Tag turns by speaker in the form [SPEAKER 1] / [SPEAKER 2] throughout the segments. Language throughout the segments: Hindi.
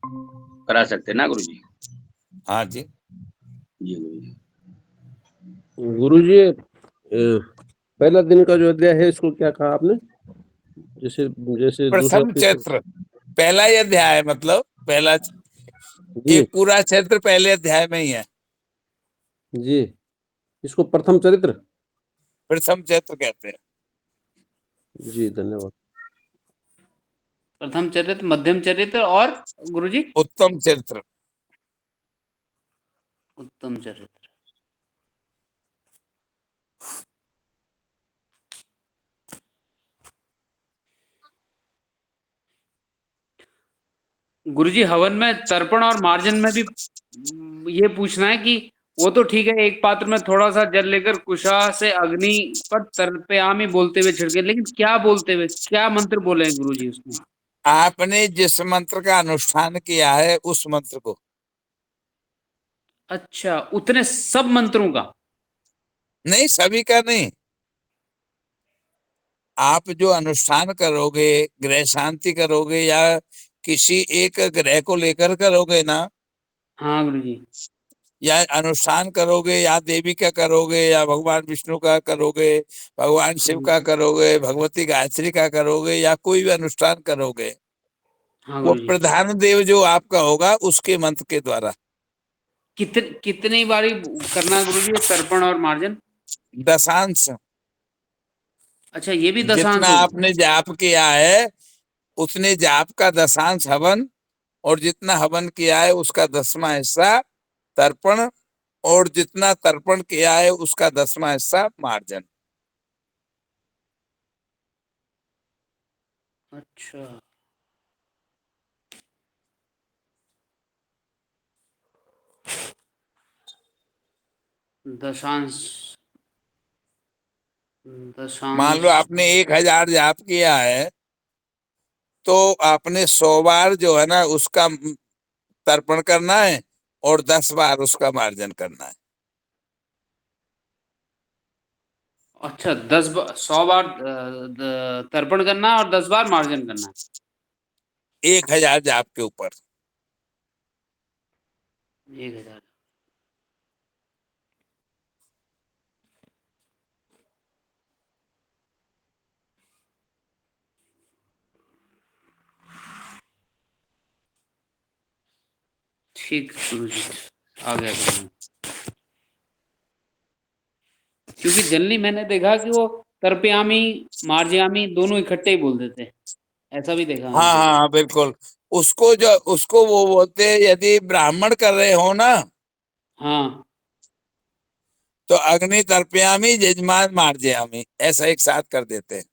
[SPEAKER 1] करा सकते हैं ना गुरु जी?
[SPEAKER 2] हाँ जी।
[SPEAKER 1] जी गुरु जी।
[SPEAKER 3] गुरु जी, पहला दिन का जो अध्याय है इसको क्या कहा आपने? जैसे जैसे दूसरा
[SPEAKER 2] प्रथम चैत्र पहला ही अध्याय है, मतलब पहला
[SPEAKER 3] जी
[SPEAKER 2] एक पूरा चैत्र पहले अध्याय में ही है।
[SPEAKER 3] जी, इसको प्रथम चरित्र।
[SPEAKER 2] प्रथम चैत्र कहते हैं।
[SPEAKER 3] जी धन्यवाद।
[SPEAKER 4] प्रथम चरित्र, मध्यम चरित्र और गुरुजी
[SPEAKER 2] उत्तम चरित्र।
[SPEAKER 4] उत्तम चरित्र। गुरुजी हवन में तर्पण और मार्जन में भी ये पूछना है कि वो तो ठीक है, एक पात्र में थोड़ा सा जल लेकर कुशा से अग्नि पर तर्पयामी बोलते हुए छिड़के, लेकिन क्या बोलते हुए, क्या मंत्र बोले हैं गुरुजी उसमें?
[SPEAKER 2] आपने जिस मंत्र का अनुष्ठान किया है उस मंत्र को।
[SPEAKER 4] अच्छा, उतने सब मंत्रों का?
[SPEAKER 2] नहीं, सभी का नहीं। आप जो अनुष्ठान करोगे, ग्रह शांति करोगे या किसी एक ग्रह को लेकर करोगे ना,
[SPEAKER 4] हाँ गुरुजी।
[SPEAKER 2] या अनुष्ठान करोगे, या देवी का करोगे, या भगवान विष्णु का करोगे, भगवान शिव का करोगे, भगवती गायत्री का करोगे, या कोई भी अनुष्ठान करोगे,
[SPEAKER 4] हाँ
[SPEAKER 2] वो
[SPEAKER 4] गुरुजी।
[SPEAKER 2] प्रधान देव जो आपका होगा उसके मंत्र के द्वारा।
[SPEAKER 4] कितनी बारी करना है गुरुजी तर्पण और मार्जन?
[SPEAKER 2] दशांश।
[SPEAKER 4] अच्छा, ये भी दशांश
[SPEAKER 2] जितना
[SPEAKER 4] होगा?
[SPEAKER 2] आपने जाप किया है उतने जाप का दशांश हवन, और जितना हवन किया है उसका 10वां हिस्सा तर्पण, और जितना तर्पण किया है उसका 10वां हिस्सा मार्जन।
[SPEAKER 4] अच्छा, दशांश।
[SPEAKER 2] मान लो
[SPEAKER 4] दशांश।
[SPEAKER 2] आपने 1000 जाप किया है, तो आपने 100 बार जो है ना उसका तर्पण करना है, और 10 बार उसका मार्जन करना है।
[SPEAKER 4] अच्छा, 100 बार तर्पण करना है और 10 बार मार्जन करना है।
[SPEAKER 2] 1000 जाप के ऊपर।
[SPEAKER 4] 1000। ठीक गुरु जी, आ गया समझ में। क्योंकि जनरली मैंने देखा कि वो तर्पयामी मार्जयामी दोनों इकट्ठे ही बोल देते हैं, ऐसा भी देखा
[SPEAKER 2] हाँ
[SPEAKER 4] मैंने कई बार।
[SPEAKER 2] हाँ बिल्कुल। उसको वो बोलते हैं, यदि ब्राह्मण कर रहे हो ना,
[SPEAKER 4] हाँ।
[SPEAKER 2] तो अग्नि तर्पयामी जजमान मार्जयामी ऐसा एक साथ कर देते हैं।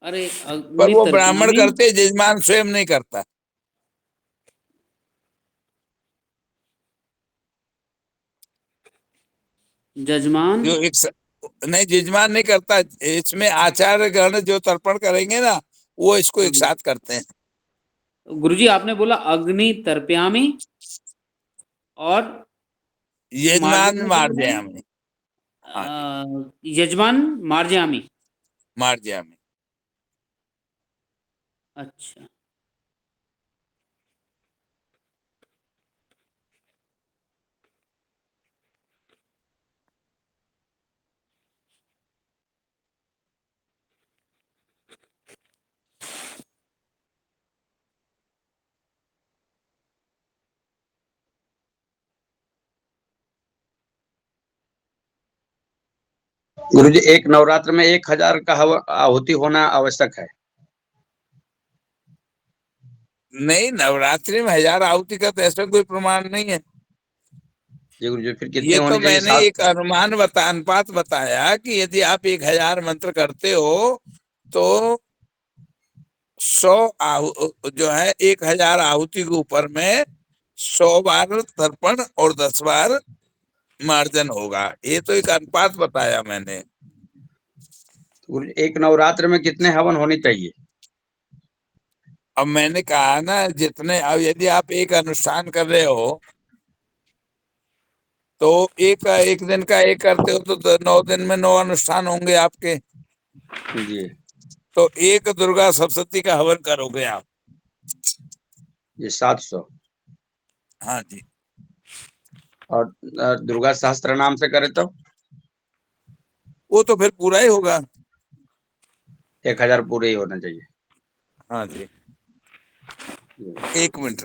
[SPEAKER 4] अरे,
[SPEAKER 2] पर
[SPEAKER 4] अग्नि
[SPEAKER 2] वो ब्राह्मण
[SPEAKER 4] तर्पयामी
[SPEAKER 2] करते, जजमान स्वयं नहीं करता।
[SPEAKER 4] जजमान।
[SPEAKER 2] जो नहीं, जजमान नहीं करता। इसमें आचार्य गण जो तर्पण करेंगे ना, वो इसको एक साथ करते हैं।
[SPEAKER 4] गुरुजी आपने बोला अग्नि तर्पयामी और मार्जन
[SPEAKER 2] यजमान
[SPEAKER 4] में क्या बोला?
[SPEAKER 2] मार्जयामी। हाँ जी,
[SPEAKER 4] यजमान मार्जयामी।
[SPEAKER 2] मार्जयामी।
[SPEAKER 4] अच्छा।
[SPEAKER 1] गुरु जी, एक नवरात्र में 1000 का आहुति होना आवश्यक है?
[SPEAKER 2] नहीं, नवरात्रि में 1000 आहुति का तो ऐसा कोई प्रमाण नहीं है।
[SPEAKER 1] जी गुरु जी, फिर कितनी
[SPEAKER 2] ये तो
[SPEAKER 1] होनी चाहिए?
[SPEAKER 2] मैंने एक अनुपात बताया कि यदि आप 1000 मंत्र करते हो तो 100 जो है 1000 आहुति के ऊपर में 100 बार तर्पण और 10 बार मार्जन होगा। ये तो एक अनुपात बताया मैंने।
[SPEAKER 1] गुरु जी, एक नवरात्र में कितने हवन होने चाहिए?
[SPEAKER 2] अब मैंने कहा ना, जितने, अब यदि आप एक अनुष्ठान कर रहे हो तो एक दिन का एक करते हो तो 9 दिन में 9 अनुष्ठान होंगे आपके।
[SPEAKER 1] जी।
[SPEAKER 2] तो एक दुर्गा सप्तशती का हवन करोगे आप।
[SPEAKER 1] जी 700।
[SPEAKER 2] हाँ जी।
[SPEAKER 1] और दुर्गा सहस्त्र नाम से करे तो
[SPEAKER 2] वो तो फिर पूरा ही होगा।
[SPEAKER 1] 1000 पूरे ही होना चाहिए।
[SPEAKER 2] हाँ जी, 1 मिनट।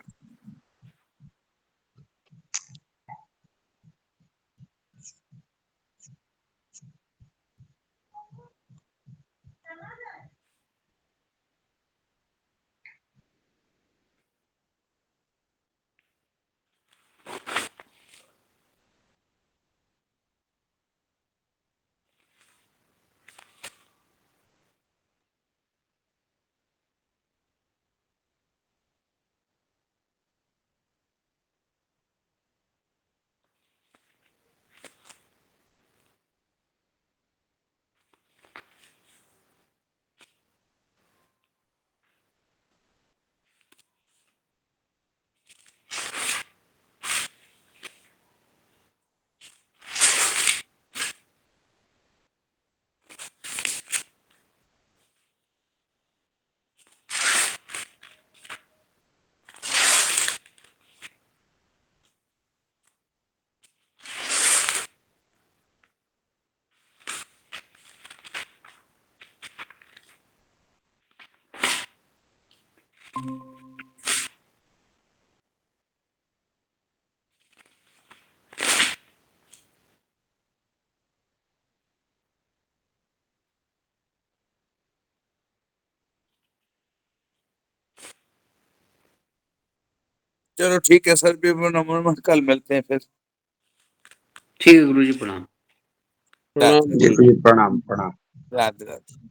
[SPEAKER 2] चलो ठीक है सर, भी नंबर कल मिलते हैं फिर।
[SPEAKER 4] ठीक है गुरुजी, प्रणाम।
[SPEAKER 3] प्रणाम
[SPEAKER 1] जी
[SPEAKER 3] गुरु जी।
[SPEAKER 1] प्रणाम प्रणाम।
[SPEAKER 2] राधे राधे।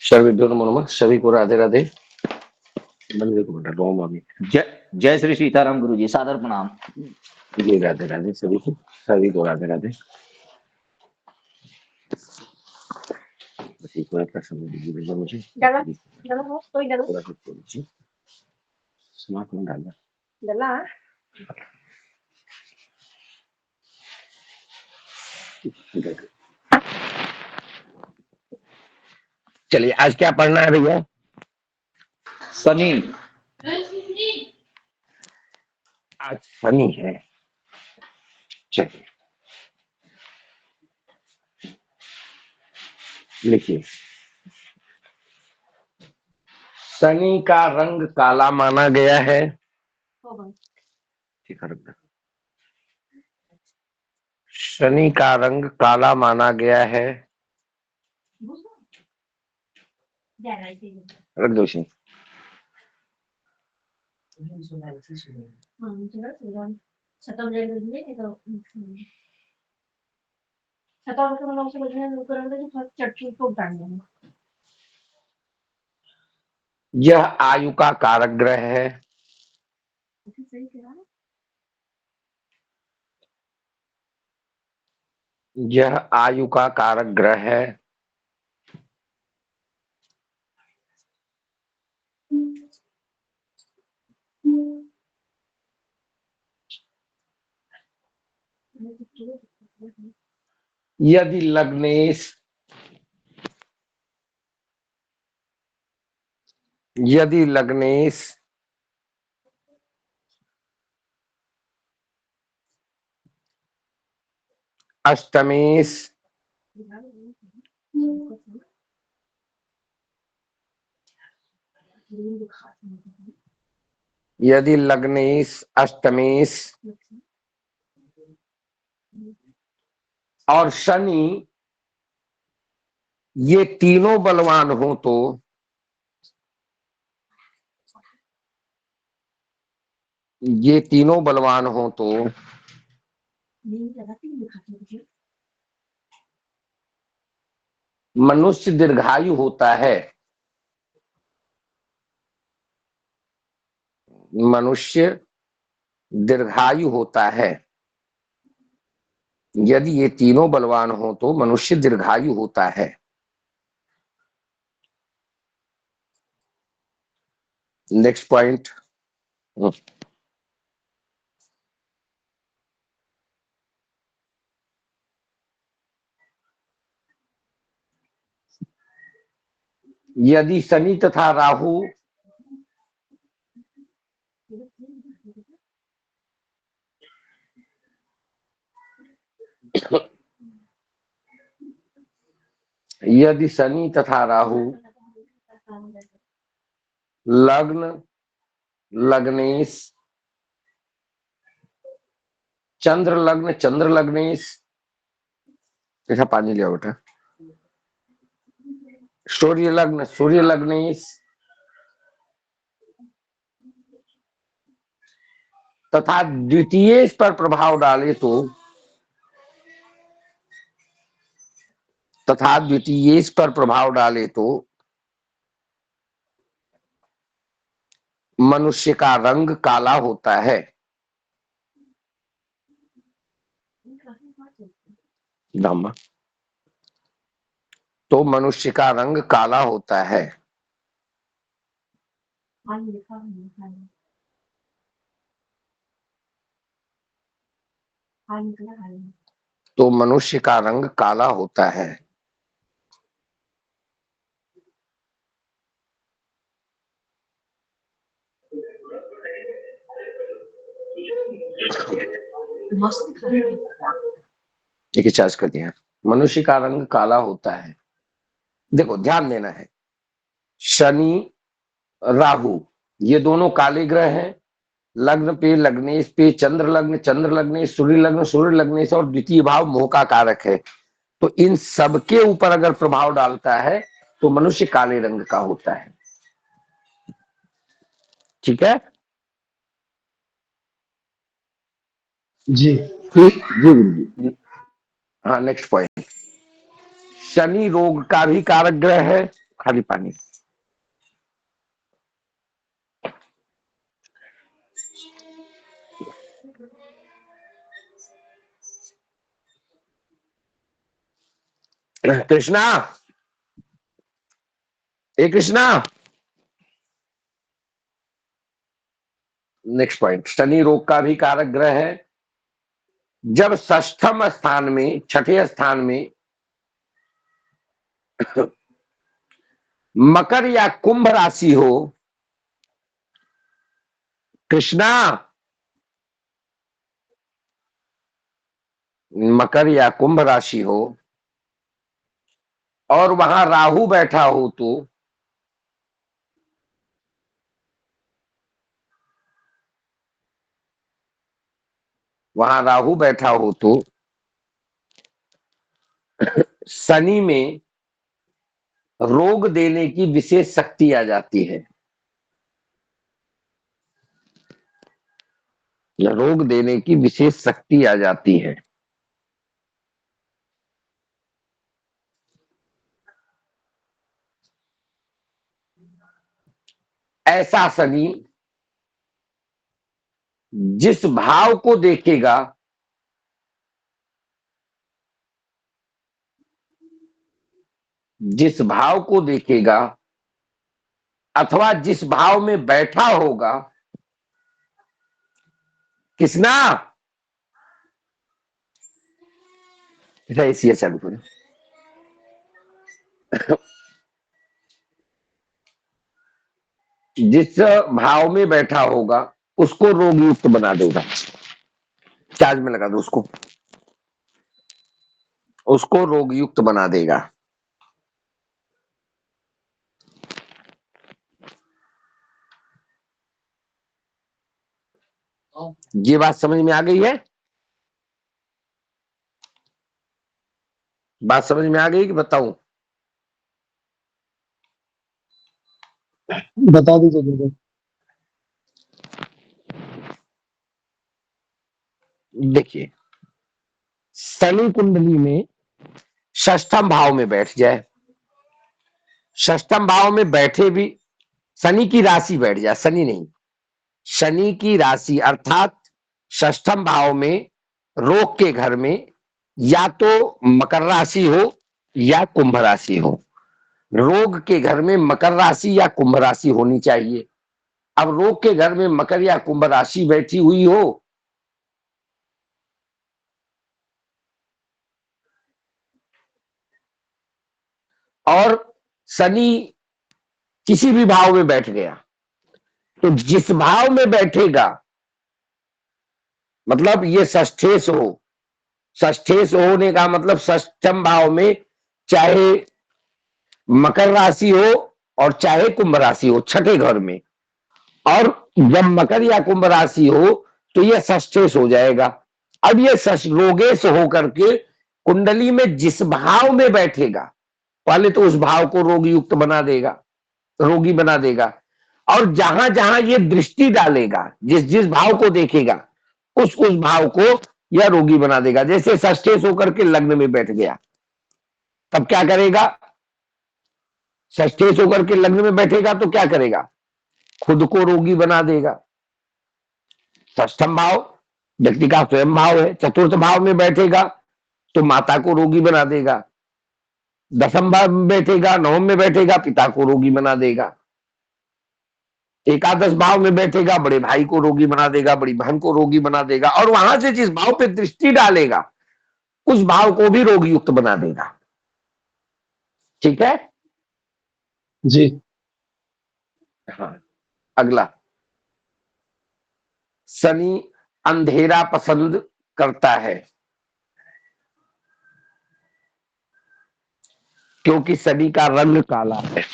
[SPEAKER 3] सर्वविद्वान मनोमन सभी को राधे राधे। मंदिर को बैठा रोम अभी।
[SPEAKER 5] जय श्री सीताराम गुरु जी, सादर प्रणाम।
[SPEAKER 3] जी राधे राधे सभी को राधे राधे। बस एक बार प्रसन्न दीजिए मुझे। थोड़ा सा छोड़ दीजिए। समापन डालना। चलिए आज क्या पढ़ना है भैया?
[SPEAKER 5] शनि।
[SPEAKER 3] आज शनि है। चलिए लिखिए। शनि का रंग काला माना गया है। ठीक है, रख दो। शनि का रंग काला माना गया है। रख दो इसे। यह आयु का कारक ग्रह है। यह आयु का कारक ग्रह है। यदि लग्नेश अष्टमेश और शनि ये तीनों बलवान हो तो मनुष्य दीर्घायु होता है। मनुष्य दीर्घायु होता है। यदि ये तीनों बलवान हो तो मनुष्य दीर्घायु होता है। Next point. यदि शनि तथा राहु लग्न लग्नेश चंद्र लग्नेश ऐसा पानी लिया बेटा। सूर्य लग्नेश तथा द्वितीय पर प्रभाव डाले तो मनुष्य का रंग काला होता है। धम्मा। तो मनुष्य का रंग काला होता है। तो मनुष्य का रंग काला होता है। ठीक है, चार्ज कर दिया। मनुष्य का रंग काला होता है। देखो ध्यान देना है, शनि राहु ये दोनों काले ग्रह हैं। लग्न पे लग्नेश पे चंद्र लग्नेश सूर्य लग्नेश और द्वितीय भाव मोह का कारक है। तो इन सबके ऊपर अगर प्रभाव डालता है तो मनुष्य काले रंग का होता है। ठीक है जी जी। हाँ नेक्स्ट पॉइंट। शनि रोग का भी कारक ग्रह है। खाली पानी। कृष्णा, ए कृष्णा, नेक्स्ट पॉइंट, शनि रोग का भी कारक ग्रह है। जब षष्ठम स्थान में, छठे स्थान में मकर या कुंभ राशि हो, कृष्णा, मकर या कुंभ राशि हो और वहां राहु बैठा हो, तो वहां राहु बैठा हो तो शनि में रोग देने की विशेष शक्ति आ जाती है, या रोग देने की विशेष शक्ति आ जाती है। ऐसा शनि जिस भाव को देखेगा, जिस भाव को देखेगा अथवा जिस भाव में बैठा होगा, किसना ऐसी चालू करो, जिस भाव में बैठा होगा उसको रोग युक्त बना देगा। चार्ज में लगा दो उसको रोग युक्त बना देगा। ये बात समझ में आ गई है? बात समझ में आ गई कि बताऊं?
[SPEAKER 6] बता दीजिए गुरुदेव।
[SPEAKER 3] देखिए, शनि कुंडली में षष्ठम भाव में बैठ जाए, षष्ठम भाव में बैठे भी, शनि की राशि बैठ जाए, शनि नहीं, शनि की राशि अर्थात षष्ठम भाव में रोग के घर में, या तो मकर राशि हो या कुंभ राशि हो। रोग के घर में मकर राशि या कुंभ राशि होनी चाहिए। अब रोग के घर में मकर या कुंभ राशि बैठी हुई हो और शनि किसी भी भाव में बैठ गया, तो जिस भाव में बैठेगा, मतलब ये षष्ठेश हो, षष्ठेश होने का मतलब षष्ठम भाव में चाहे मकर राशि हो और चाहे कुंभ राशि हो, छठे घर में, और जब मकर या कुंभ राशि हो तो यह षष्ठेश हो जाएगा। अब ये रोगेश होकर के कुंडली में जिस भाव में बैठेगा, पहले तो उस भाव को रोग युक्त बना देगा, रोगी बना देगा, और जहां जहां ये दृष्टि डालेगा, जिस जिस भाव को देखेगा, उस भाव को यह रोगी बना देगा। जैसे षष्ठेश होकर के लग्न में बैठ गया, तब क्या करेगा? षष्ठेश होकर के लग्न में बैठेगा तो क्या करेगा? खुद को रोगी बना देगा। षष्ठम भाव व्यक्ति का स्वयं भाव है, चतुर्थ भाव में बैठेगा तो माता को रोगी बना देगा, दसम भाव में बैठेगा, नवम में बैठेगा, पिता को रोगी बना देगा, एकादश भाव में बैठेगा, बड़े भाई को रोगी बना देगा, बड़ी बहन को रोगी बना देगा, और वहां से जिस भाव पे दृष्टि डालेगा उस भाव को भी रोग युक्त बना देगा। ठीक है
[SPEAKER 6] जी।
[SPEAKER 3] हाँ, अगला, शनि अंधेरा पसंद करता है क्योंकि शनि का रंग काला है।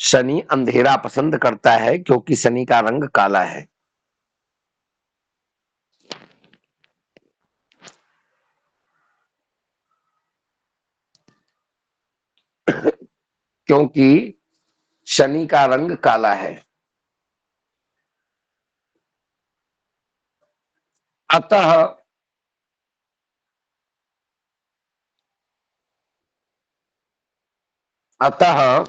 [SPEAKER 3] शनि अंधेरा पसंद करता है क्योंकि शनि का रंग काला है। क्योंकि शनि का रंग काला है, अतः अतः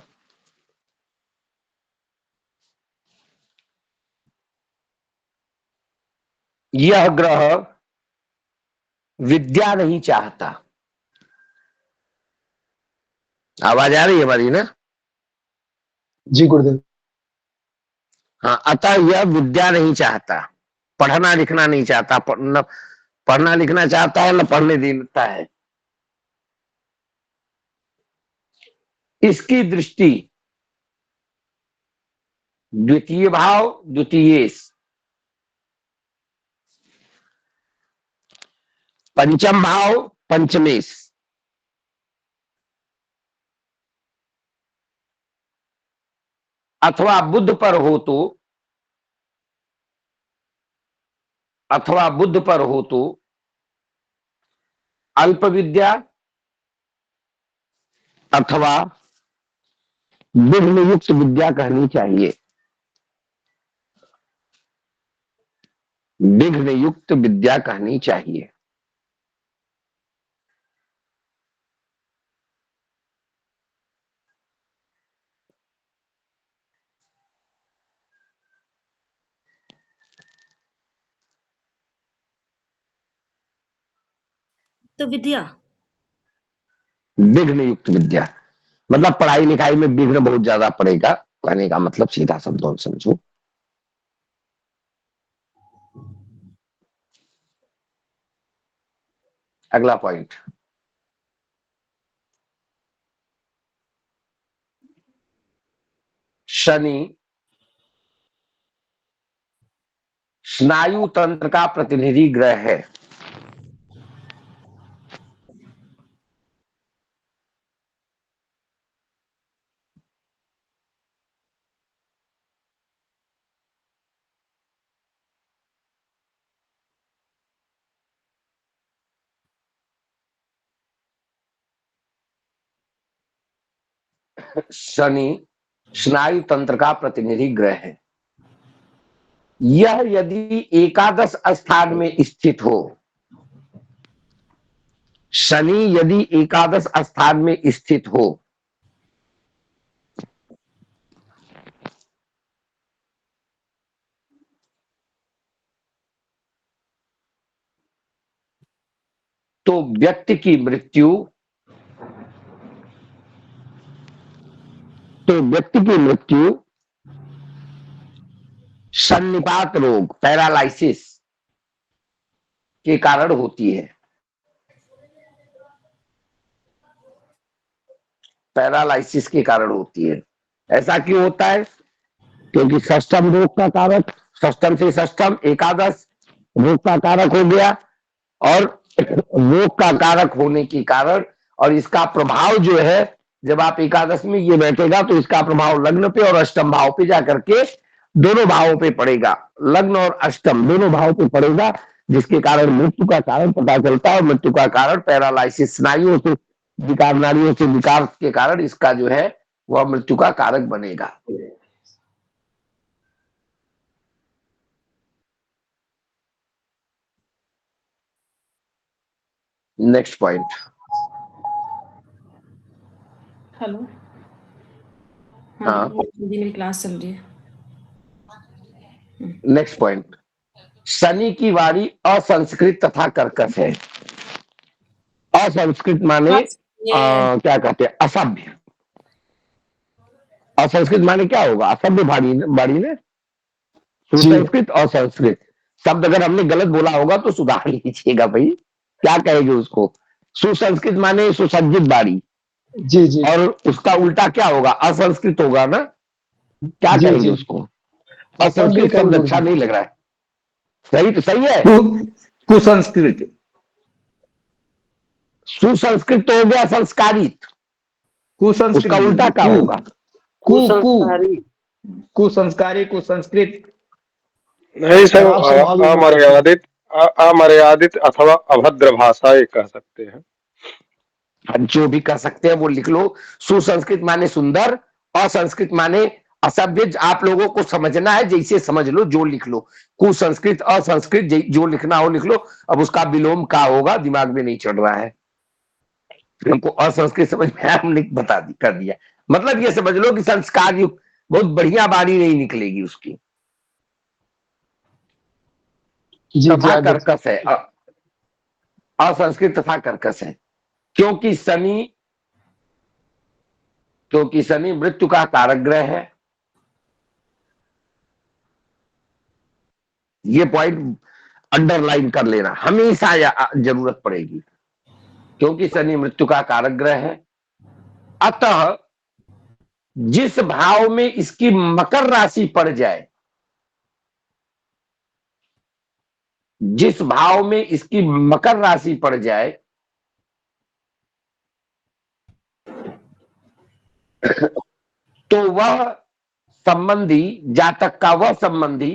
[SPEAKER 3] यह ग्रह विद्या नहीं चाहता। आवाज आ रही है हमारी ना?
[SPEAKER 6] जी गुरुदेव।
[SPEAKER 3] हाँ, अतः यह विद्या नहीं चाहता, पढ़ना लिखना नहीं चाहता, न पढ़ना लिखना चाहता है न पढ़ने देता है। इसकी दृष्टि द्वितीय भाव द्वितीयेश, पंचम भाव पंचमेश, अथवा बुद्ध पर हो तो, अथवा बुद्ध पर हो तो अल्प विद्या अथवा विघ्न युक्त विद्या कहनी चाहिए। विघ्न युक्त विद्या कहनी चाहिए।
[SPEAKER 7] तो विद्या,
[SPEAKER 3] विघ्न युक्त विद्या मतलब पढ़ाई लिखाई में विघ्न बहुत ज्यादा पड़ेगा, कहने का मतलब सीधा शब्दों में समझो। अगला पॉइंट, शनि स्नायु तंत्र का प्रतिनिधि ग्रह है। शनि स्नायु तंत्र का प्रतिनिधि ग्रह है। यह यदि एकादश स्थान में स्थित हो, शनि यदि एकादश स्थान में स्थित हो तो व्यक्ति की मृत्यु, सन्निपात रोग पैरालाइसिस के कारण होती है। पैरालाइसिस के कारण होती है। ऐसा क्यों होता है? क्योंकि षष्ठम रोग का कारक, षष्ठम से षष्ठम एकादश रोग का कारक हो गया, और रोग का कारक होने के कारण और इसका प्रभाव जो है, जब आप एकादश में ये बैठेगा तो इसका प्रभाव लग्न पे और अष्टम भाव पे जाकर के दोनों भावों पे पड़ेगा। लग्न और अष्टम दोनों भाव पे पड़ेगा, जिसके कारण मृत्यु का कारण पता चलता है। और मृत्यु का कारण पैरालाइसिस, स्नायुओं से विकार, नाड़ियों से विकार के कारण इसका जो है वह मृत्यु का कारक बनेगा। Next point.
[SPEAKER 7] हेलो।
[SPEAKER 3] हाँ,
[SPEAKER 7] मेरी क्लास चल रही है।
[SPEAKER 3] नेक्स्ट पॉइंट, शनि की वाणी असंस्कृत तथा कर्कश है। असंस्कृत माने क्या कहते हैं? असभ्य। असंस्कृत माने क्या होगा? असभ्य वाणी ने। सुसंस्कृत और संस्कृत शब्द अगर हमने गलत बोला होगा तो सुधार लीजिएगा भाई। क्या कहेंगे उसको? सुसंस्कृत माने सुसज्जित वाणी।
[SPEAKER 6] जी जी।
[SPEAKER 3] और उसका उल्टा क्या होगा? असंस्कृत होगा ना। क्या
[SPEAKER 6] जी,
[SPEAKER 3] कहेंगे
[SPEAKER 6] जी।
[SPEAKER 3] उसको? असंस्कृत शब्द अच्छा नहीं लग रहा है। सही तो सही है।
[SPEAKER 5] कुसंस्कृत।
[SPEAKER 3] सुसंस्कृत तो हो गया संस्कारित।
[SPEAKER 5] कुसंस्कृत
[SPEAKER 3] उसका उल्टा क्या होगा?
[SPEAKER 5] कुसंस्कारी, कुसंस्कृत।
[SPEAKER 8] नहीं सर, अमर्यादित, अमर्यादित अथवा अभद्र भाषा ये कह सकते हैं।
[SPEAKER 3] जो भी कर सकते हैं वो लिख लो। सुसंस्कृत माने सुंदर, असंस्कृत माने असभ्य। आप लोगों को समझना है, जैसे समझ लो, जो लिख लो। कुसंस्कृत असंस्कृत जो लिखना हो लिख लो। अब उसका विलोम क्या होगा दिमाग में नहीं चढ़ रहा है। हमको असंस्कृत समझ में आया, हमने कर दिया। मतलब ये समझ लो कि संस्कार युक्त बहुत बढ़िया वाणी नहीं निकलेगी उसकी,
[SPEAKER 6] जी
[SPEAKER 3] तथा
[SPEAKER 6] आगे।
[SPEAKER 3] कर्कश है, असंस्कृत तथा कर्कश है। क्योंकि शनि मृत्यु का कारक ग्रह है। ये पॉइंट अंडरलाइन कर लेना, हमेशा जरूरत पड़ेगी। क्योंकि शनि मृत्यु का कारक ग्रह है, अतः जिस भाव में इसकी मकर राशि पड़ जाए, जिस भाव में इसकी मकर राशि पड़ जाए, तो वह संबंधी, जातक का वह संबंधी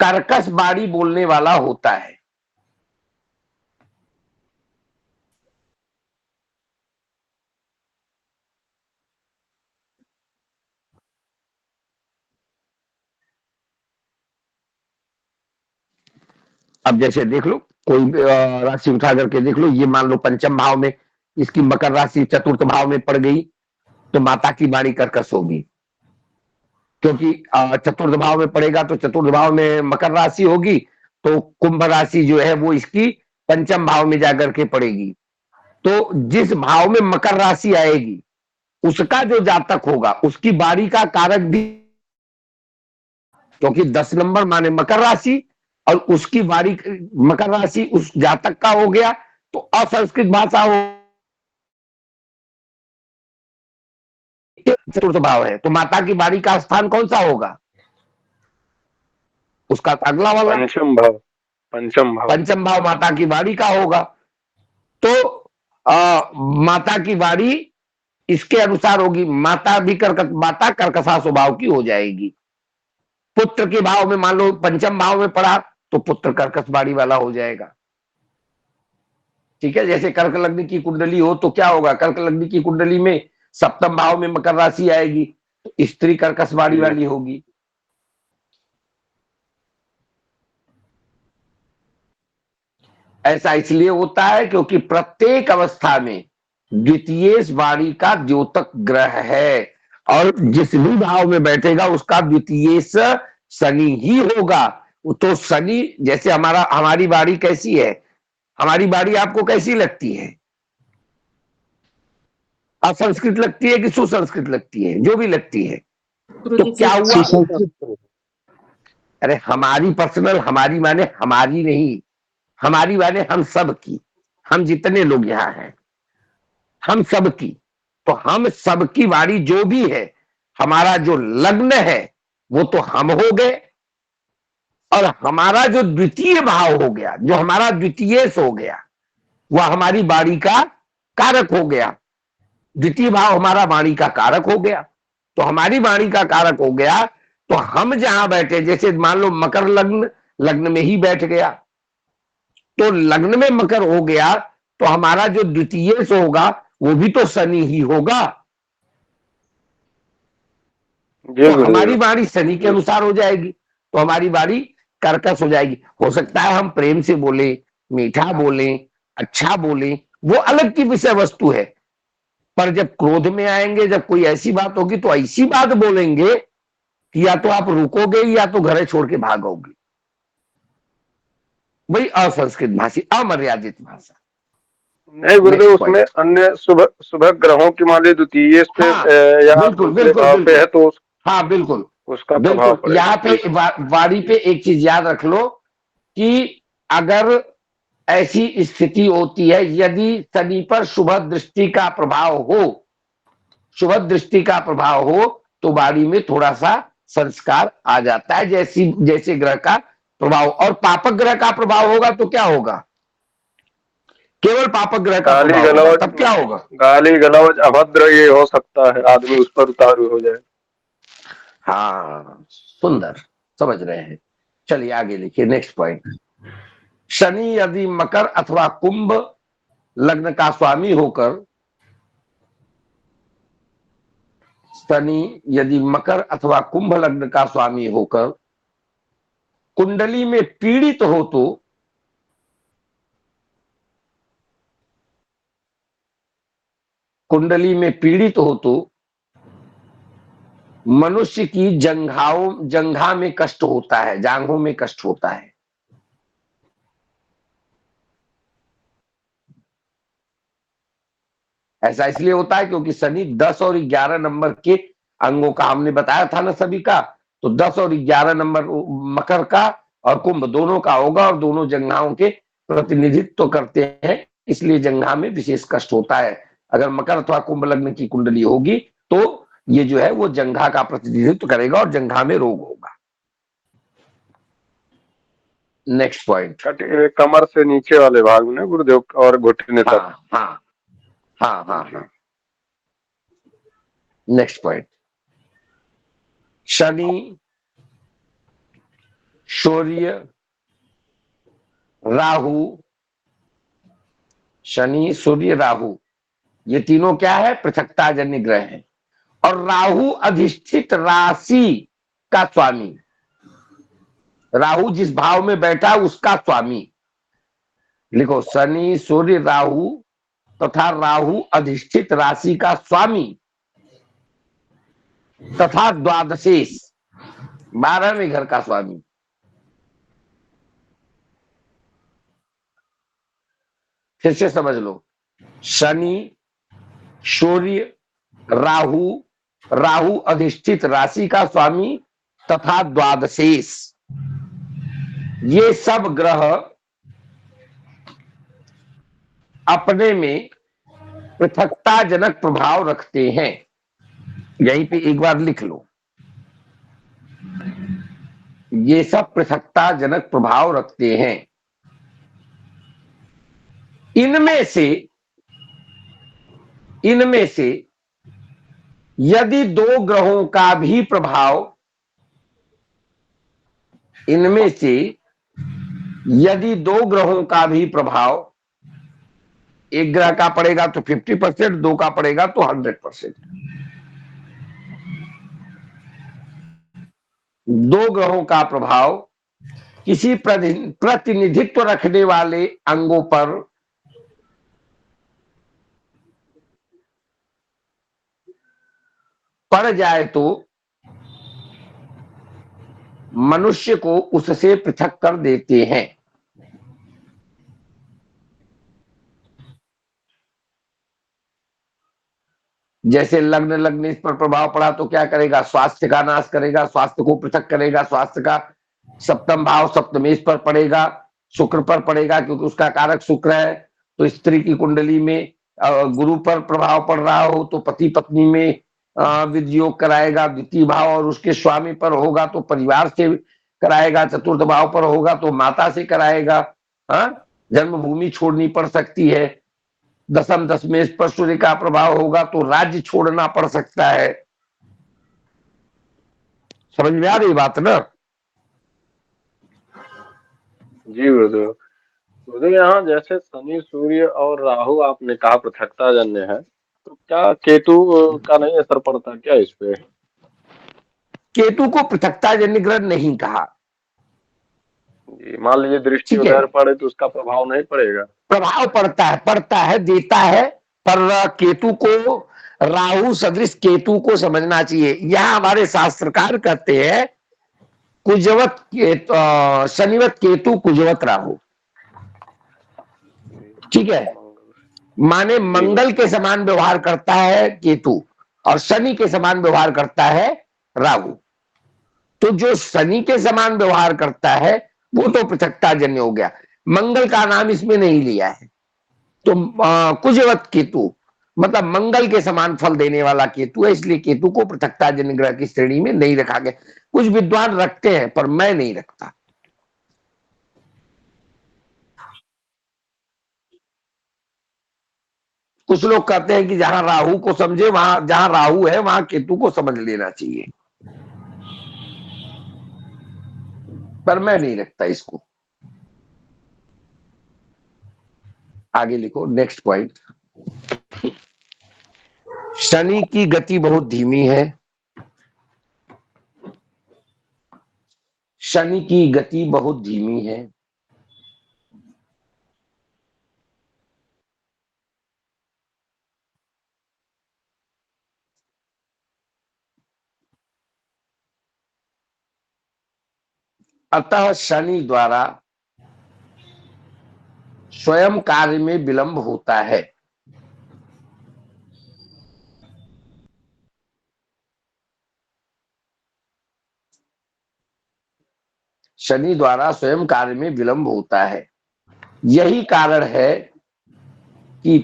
[SPEAKER 3] कर्कश बाड़ी बोलने वाला होता है। अब जैसे देख लो, कोई राशि उठा करके देख लो, ये मान लो पंचम भाव में इसकी मकर राशि चतुर्थ भाव में पड़ गई, तो माता की बाणी कर्कश होगी। क्योंकि चतुर्थ भाव में पड़ेगा तो चतुर्थ भाव में मकर राशि होगी, तो कुंभ राशि जो है वो इसकी पंचम भाव में जाकर के पड़ेगी। तो जिस भाव में मकर राशि आएगी, उसका जो जातक होगा उसकी बारी का कारक भी, क्योंकि 10 नंबर माने मकर राशि, और उसकी बारी मकर राशि उस जातक का हो गया, तो असंस्कृत भाषा हो, चतुर्थ भाव है, तो माता की बारी का स्थान कौन सा होगा? उसका अगला वाला पंचम भाव माता की बारी का होगा। तो माता की बारी इसके अनुसार होगी, माता कर्कशा स्वभाव की हो जाएगी। पुत्र के भाव में मान लो पंचम भाव में पड़ा, तो पुत्र कर्कश बाड़ी वाला हो जाएगा। ठीक है, जैसे कर्क लग्न की कुंडली हो तो क्या होगा? कर्क लग्न की कुंडली में सप्तम भाव में मकर राशि आएगी, तो स्त्री कर्कश बाड़ी वाली होगी। ऐसा इसलिए होता है क्योंकि प्रत्येक अवस्था में द्वितीय बाड़ी का द्योतक ग्रह है, और जिस भी भाव में बैठेगा उसका द्वितीय शनि ही होगा। तो शनि, जैसे हमारी बाड़ी कैसी है? हमारी बाड़ी आपको कैसी लगती है? असंस्कृत लगती है कि सुसंस्कृत लगती है? जो भी लगती है, तो क्या हुआ? अरे हमारी पर्सनल, हमारी माने हमारी नहीं, हमारी माने हम सब की, हम जितने लोग यहाँ हैं हम सब की। तो हम सबकी वाणी जो भी है, हमारा जो लग्न है वो तो हम हो गए, और हमारा जो द्वितीय भाव हो गया, जो हमारा द्वितीय हो गया, वह हमारी वाणी का कारक हो गया। द्वितीय भाव हमारा वाणी का कारक हो गया, तो हमारी वाणी का कारक हो गया, तो हम जहां बैठे, जैसे मान लो मकर लग्न में ही बैठ गया, तो लग्न में मकर हो गया, तो हमारा जो द्वितीय होगा वो भी तो शनि ही होगा। तो हमारी वाणी शनि के अनुसार हो जाएगी, तो हमारी वाणी कर्कश हो जाएगी। हो सकता है हम प्रेम से बोले, मीठा बोले, अच्छा बोले, वो अलग की विषय वस्तु है, पर जब क्रोध में आएंगे, जब कोई ऐसी बात होगी, तो ऐसी बात बोलेंगे कि या तो आप रुकोगे या तो घर छोड़ के भागोगे। वही असंस्कृत भाषी, अमर्यादित भाषा।
[SPEAKER 8] नहीं गुरुदेव, उसमें अन्य शुभ ग्रहों की मान लीजिए द्वितीय पे या दूसरे भाव पे है, तो
[SPEAKER 3] हाँ बिल्कुल
[SPEAKER 8] उसका प्रभाव पड़ेगा।
[SPEAKER 3] यहाँ पे वाणी पे एक चीज याद रख लो कि अगर ऐसी स्थिति होती है, यदि शनि पर शुभ दृष्टि का प्रभाव हो, तो वाणी में थोड़ा सा संस्कार आ जाता है, जैसे ग्रह का प्रभाव। और पापक ग्रह का प्रभाव होगा तो क्या होगा? केवल पापक ग्रह का प्रभाव होगा, तब क्या होगा?
[SPEAKER 8] गाली गलौज अभद्र ये हो सकता है, आदमी उस पर उतारू हो जाए।
[SPEAKER 3] हाँ सुंदर, समझ रहे हैं। चलिए आगे लिखिए, नेक्स्ट पॉइंट। शनि यदि मकर अथवा कुंभ लग्न का स्वामी होकर, शनि यदि मकर अथवा कुंभ लग्न का स्वामी होकर कुंडली में पीड़ित हो, तो कुंडली में पीड़ित हो तो मनुष्य की जंघा में कष्ट होता है, जांघों में कष्ट होता है। ऐसा इसलिए होता है क्योंकि शनि 10 और 11 नंबर के अंगों का हमने बताया था ना सभी का, तो 10 और 11 नंबर मकर का और कुंभ दोनों का होगा और दोनों जंघाओं के प्रतिनिधित्व करते हैं, इसलिए जंघा में विशेष कष्ट होता है। अगर मकर अथवा कुंभ लग्न की कुंडली होगी तो ये जो है वो जंघा का प्रतिनिधित्व करेगा और जंघा में रोग होगा। Next point.
[SPEAKER 8] कमर से नीचे वाले भाग में गुरुदेव और घुटने तक।
[SPEAKER 3] हाँ हाँ हाँ हाँ हाँ। Next point. शनि, सूर्य, राहु, शनि सूर्य राहु ये तीनों क्या है? पृथकताजन्य ग्रह है। और राहु अधिष्ठित राशि का स्वामी, राहु जिस भाव में बैठा उसका स्वामी। लिखो, शनि सूर्य राहु तथा राहु अधिष्ठित राशि का स्वामी तथा द्वादशेश 12वें घर का स्वामी। फिर से समझ लो, शनि, सूर्य, राहु, राहु अधिष्ठित राशि का स्वामी तथा द्वादशेश, ये सब ग्रह अपने में पृथकताजनक प्रभाव रखते हैं। यहीं पे एक बार लिख लो, ये सब पृथकताजनक प्रभाव रखते हैं। इनमें से यदि दो ग्रहों का भी प्रभाव, इनमें से यदि दो ग्रहों का भी प्रभाव, एक ग्रह का पड़ेगा तो 50%, दो का पड़ेगा तो 100%। दो ग्रहों का प्रभाव किसी प्रतिनिधित्व रखने वाले अंगों पर पड़ जाए तो मनुष्य को उससे पृथक कर देते हैं। जैसे लग्न इस पर प्रभाव पड़ा तो क्या करेगा? स्वास्थ्य का नाश करेगा, स्वास्थ्य को पृथक करेगा। स्वास्थ्य का सप्तम भाव सप्तमेश पर पड़ेगा, शुक्र पर पड़ेगा क्योंकि उसका कारक शुक्र है। तो स्त्री की कुंडली में गुरु पर प्रभाव पड़ रहा हो तो पति पत्नी में विद्योग कराएगा। द्वितीय भाव और उसके स्वामी पर होगा तो परिवार से कराएगा। चतुर्थ भाव पर होगा तो माता से कराएगा। हाँ, जन्मभूमि छोड़नी पड़ सकती है। दशम दशमेश पर सूर्य का प्रभाव होगा तो राज्य छोड़ना पड़ सकता है। समझ में आ रही बात ना?
[SPEAKER 8] जी गुरुदेव। गुरुदेव यहाँ जैसे शनि सूर्य और राहु आपने कहा पृथकता जन्य है, तो क्या केतु का नहीं असर पड़ता क्या इस पे?
[SPEAKER 3] केतु को पृथकता जन्य ग्रह नहीं कहा।
[SPEAKER 8] जी, मान लीजिए दृष्टि
[SPEAKER 3] ठीक है,
[SPEAKER 8] उधर पड़े तो उसका प्रभाव नहीं पड़ेगा?
[SPEAKER 3] प्रभाव पड़ता है, देता है। पर केतु को, राहु सदृश केतु को समझना चाहिए। यहां हमारे शास्त्रकार कहते हैं कुजवत शनिवत केतु कुजवत राहु। ठीक है, माने मंगल के समान व्यवहार करता है केतु और शनि के समान व्यवहार करता है राहु। तो जो शनि के समान व्यवहार करता है वो तो पृथकता जन्य हो गया, मंगल का नाम इसमें नहीं लिया है। तो कुजवत केतु मतलब मंगल के समान फल देने वाला केतु है, इसलिए केतु को पृथकता जन्य ग्रह की श्रेणी में नहीं रखा गया। कुछ विद्वान रखते हैं पर मैं नहीं रखता। कुछ लोग कहते हैं कि जहां राहु को समझे, वहां जहां राहु है वहां केतु को समझ लेना चाहिए, पर मैं नहीं रखता इसको। आगे लिखो, नेक्स्ट पॉइंट। शनि की गति बहुत धीमी है। शनि की गति बहुत धीमी है। अतः शनि द्वारा स्वयं कार्य में विलंब होता है। शनि द्वारा स्वयं कार्य में विलंब होता है। यही कारण है कि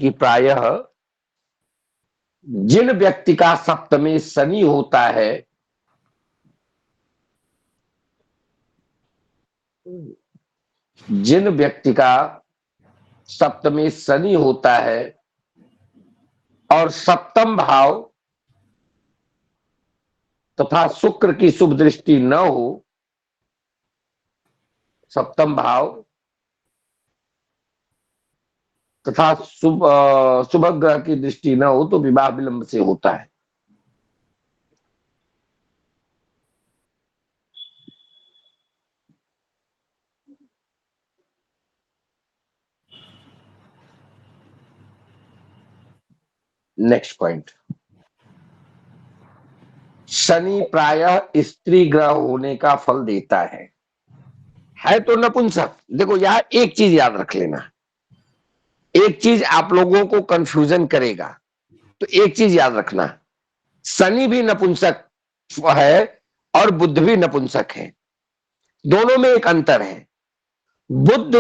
[SPEAKER 3] प्रायः जिन व्यक्ति का सप्तमे शनि होता है, जिन व्यक्ति का सप्तमे शनि होता है और सप्तम भाव तथा शुक्र की शुभ दृष्टि न हो, सप्तम भाव तथा शुभ ग्रह की दृष्टि न हो तो विवाह विलंब से होता है। नेक्स्ट पॉइंट, शनि प्रायः स्त्री ग्रह होने का फल देता है तो नपुंसक। देखो यहां एक चीज याद रख लेना, एक चीज आप लोगों को कंफ्यूजन करेगा, तो एक चीज याद रखना, शनि भी नपुंसक है और बुध भी नपुंसक है। दोनों में एक अंतर है, बुध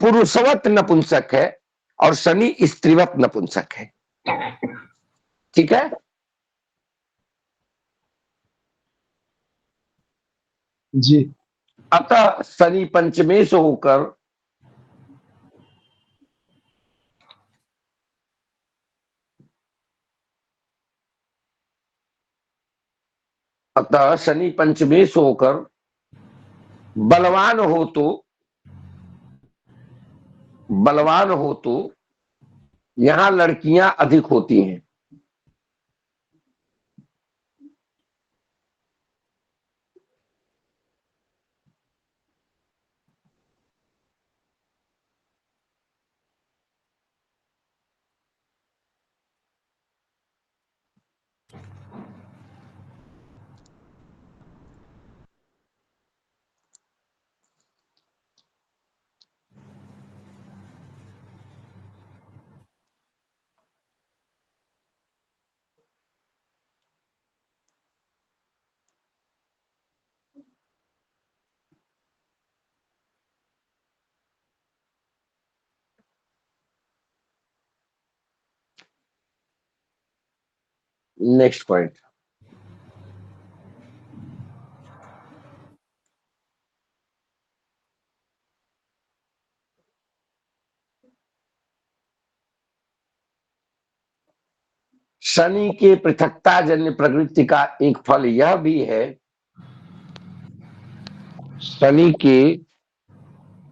[SPEAKER 3] पुरुषवत नपुंसक है और शनि स्त्रीवत नपुंसक है। ठीक है,
[SPEAKER 6] जी
[SPEAKER 3] अतः शनि पंचमेश होकर बलवान हो तो यहां लड़कियां अधिक होती हैं। नेक्स्ट पॉइंट, शनि के पृथकता जन्य प्रवृत्ति का एक फल यह भी है, शनि के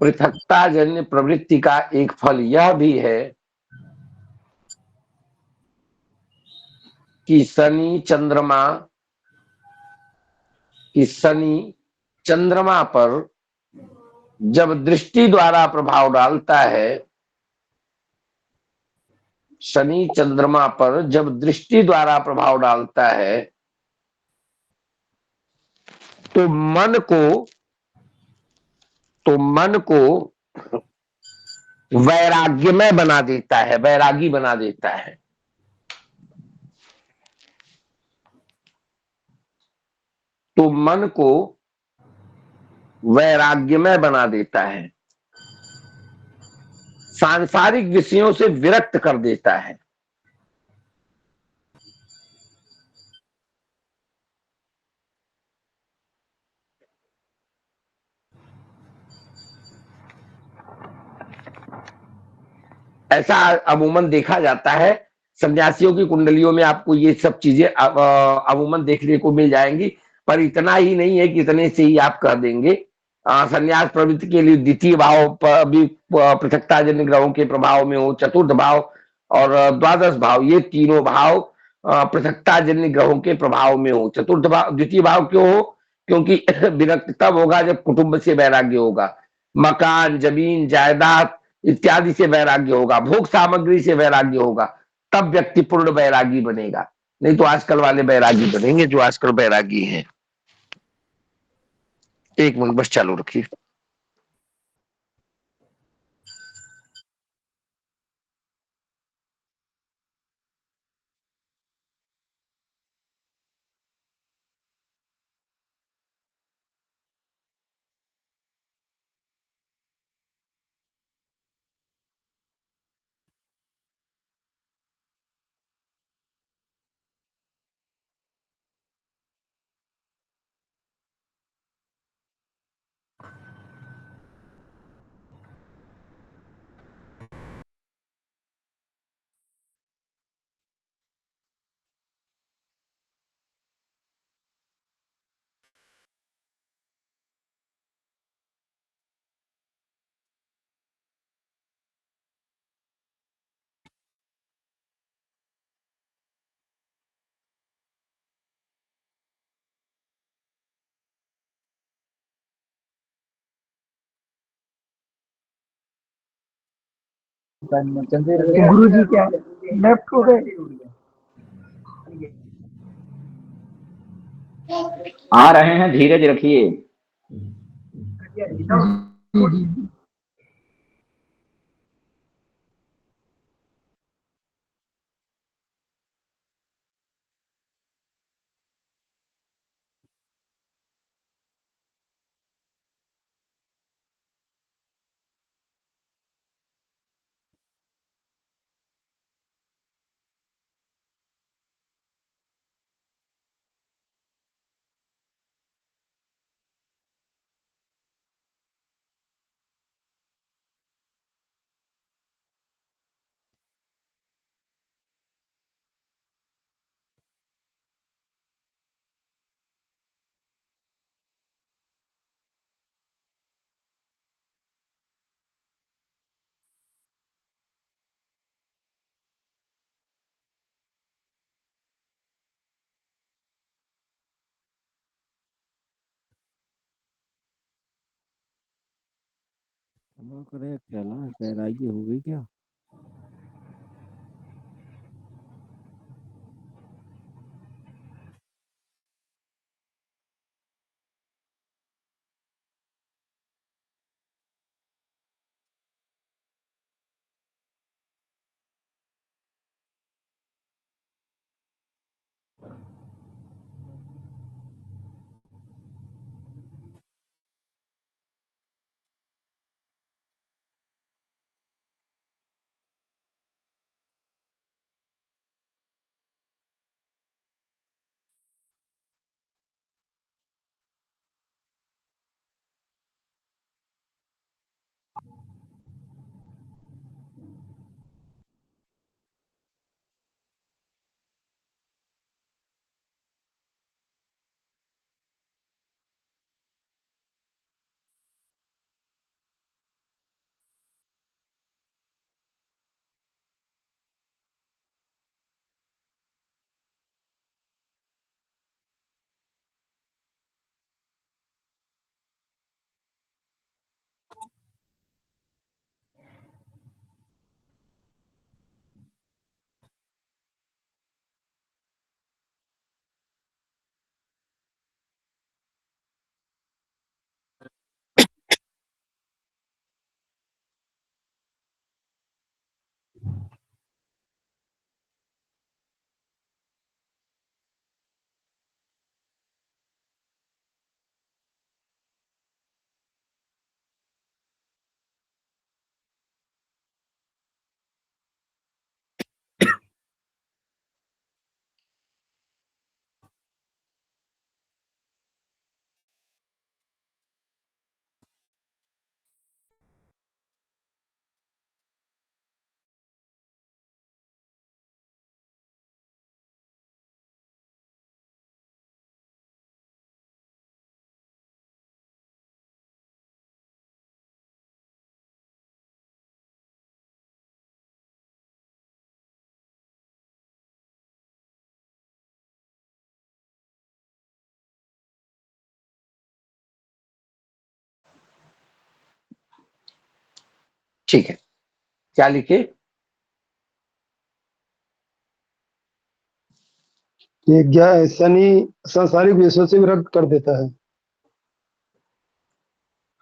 [SPEAKER 3] पृथकता जन्य प्रवृत्ति का एक फल यह भी है कि शनि चंद्रमा पर जब दृष्टि द्वारा प्रभाव डालता है, शनि चंद्रमा पर जब दृष्टि द्वारा प्रभाव डालता है तो मन को वैराग्यमय बना देता है, वैरागी बना देता है। तो मन को वैराग्यमय बना देता है, सांसारिक विषयों से विरक्त कर देता है। ऐसा अमूमन देखा जाता है, सन्यासियों की कुंडलियों में आपको ये सब चीजें अमूमन देखने को मिल जाएंगी, पर इतना ही नहीं है कि इतने से ही आप कह देंगे। संन्यास प्रवृत्ति के लिए द्वितीय भाव पर भी पृथकता जन्य ग्रहों के प्रभाव में हो, चतुर्थ भाव और द्वादश भाव, ये तीनों भाव पृथकता जन्य ग्रहों के प्रभाव में हो। चतुर्थ भाव, द्वितीय भाव क्यों हो? क्योंकि विरक्त तब होगा जब कुटुंब से वैराग्य होगा, मकान, जमीन, जायदाद इत्यादि से वैराग्य होगा, भोग सामग्री से वैराग्य होगा, तब व्यक्ति पूर्ण वैरागी बनेगा। नहीं तो आजकल वाले बैरागी बनेंगे जो आजकल बैरागी हैं। एक मिनट बस चालू रखिए।
[SPEAKER 5] गुरु जी क्या लेफ्ट हो गए? आ रहे हैं, धीरज रखिए।
[SPEAKER 9] बैरागी हो गई क्या?
[SPEAKER 3] ठीक है, क्या लिखे?
[SPEAKER 6] ये क्या है, शनि सांसारिक विषयों से विरक्त कर देता है।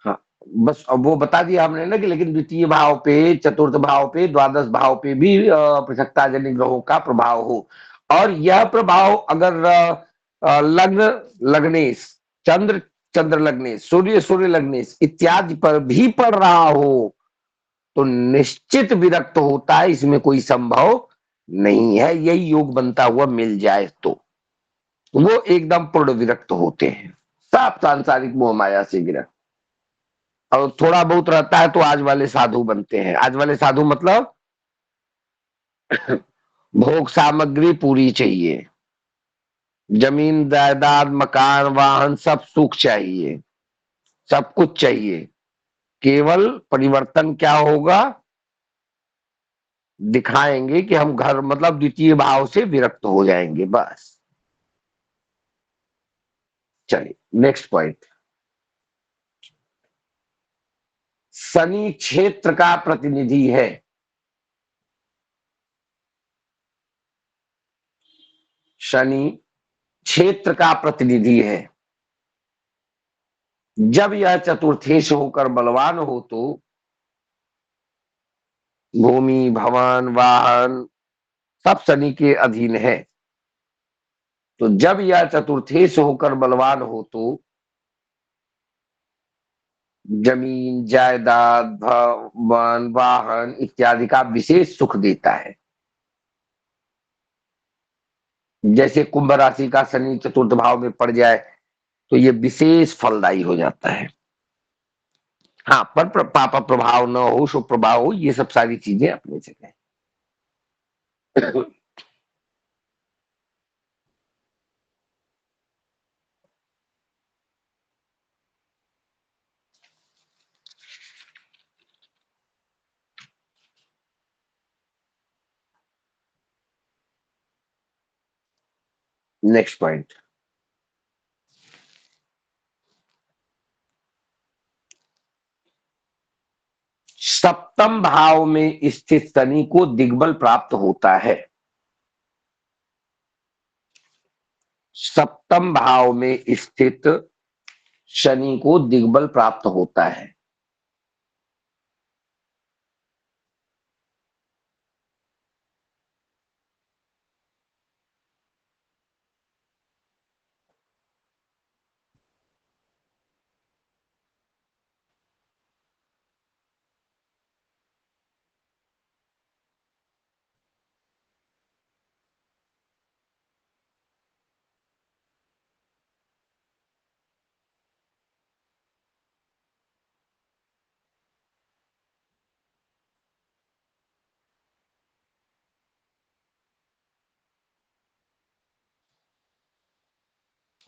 [SPEAKER 3] हाँ, बस अब वो बता दिया हमने ना कि लेकिन द्वितीय भाव पे, चतुर्थ भाव पे, द्वादश भाव पे भी पृथकताजन्य ग्रहों का प्रभाव हो, और यह प्रभाव अगर लग्न लग्नेश, चंद्र चंद्र लग्नेश, सूर्य सूर्य लग्नेश इत्यादि पर भी पड़ रहा हो तो निश्चित विरक्त होता है, इसमें कोई संभव नहीं है। यही योग बनता हुआ मिल जाए तो वो एकदम पूर्ण विरक्त होते हैं, सब सांसारिक मोह माया से विरक्त। और थोड़ा बहुत रहता है तो आज वाले साधु बनते हैं। आज वाले साधु मतलब भोग सामग्री पूरी चाहिए, जमीन जायदाद मकान वाहन सब सुख चाहिए, सब कुछ चाहिए। केवल परिवर्तन क्या होगा, दिखाएंगे कि हम घर मतलब द्वितीय भाव से विरक्त हो जाएंगे बस। चलिए नेक्स्ट पॉइंट। शनि क्षेत्र का प्रतिनिधि है। शनि क्षेत्र का प्रतिनिधि है। जब यह चतुर्थेश होकर बलवान हो तो भूमि भवन वाहन सब शनि के अधीन है। तो जब यह चतुर्थेश होकर बलवान हो तो जमीन जायदाद भवन वाहन इत्यादि का विशेष सुख देता है। जैसे कुंभ राशि का शनि चतुर्थ भाव में पड़ जाए तो ये विशेष फलदायी हो जाता है। हाँ, पर पाप प्रभाव न हो, शुभ प्रभाव हो, ये सब सारी चीजें अपने जगह। Next point. सप्तम भाव में स्थित शनि को दिग्बल प्राप्त होता है। सप्तम भाव में स्थित शनि को दिग्बल प्राप्त होता है।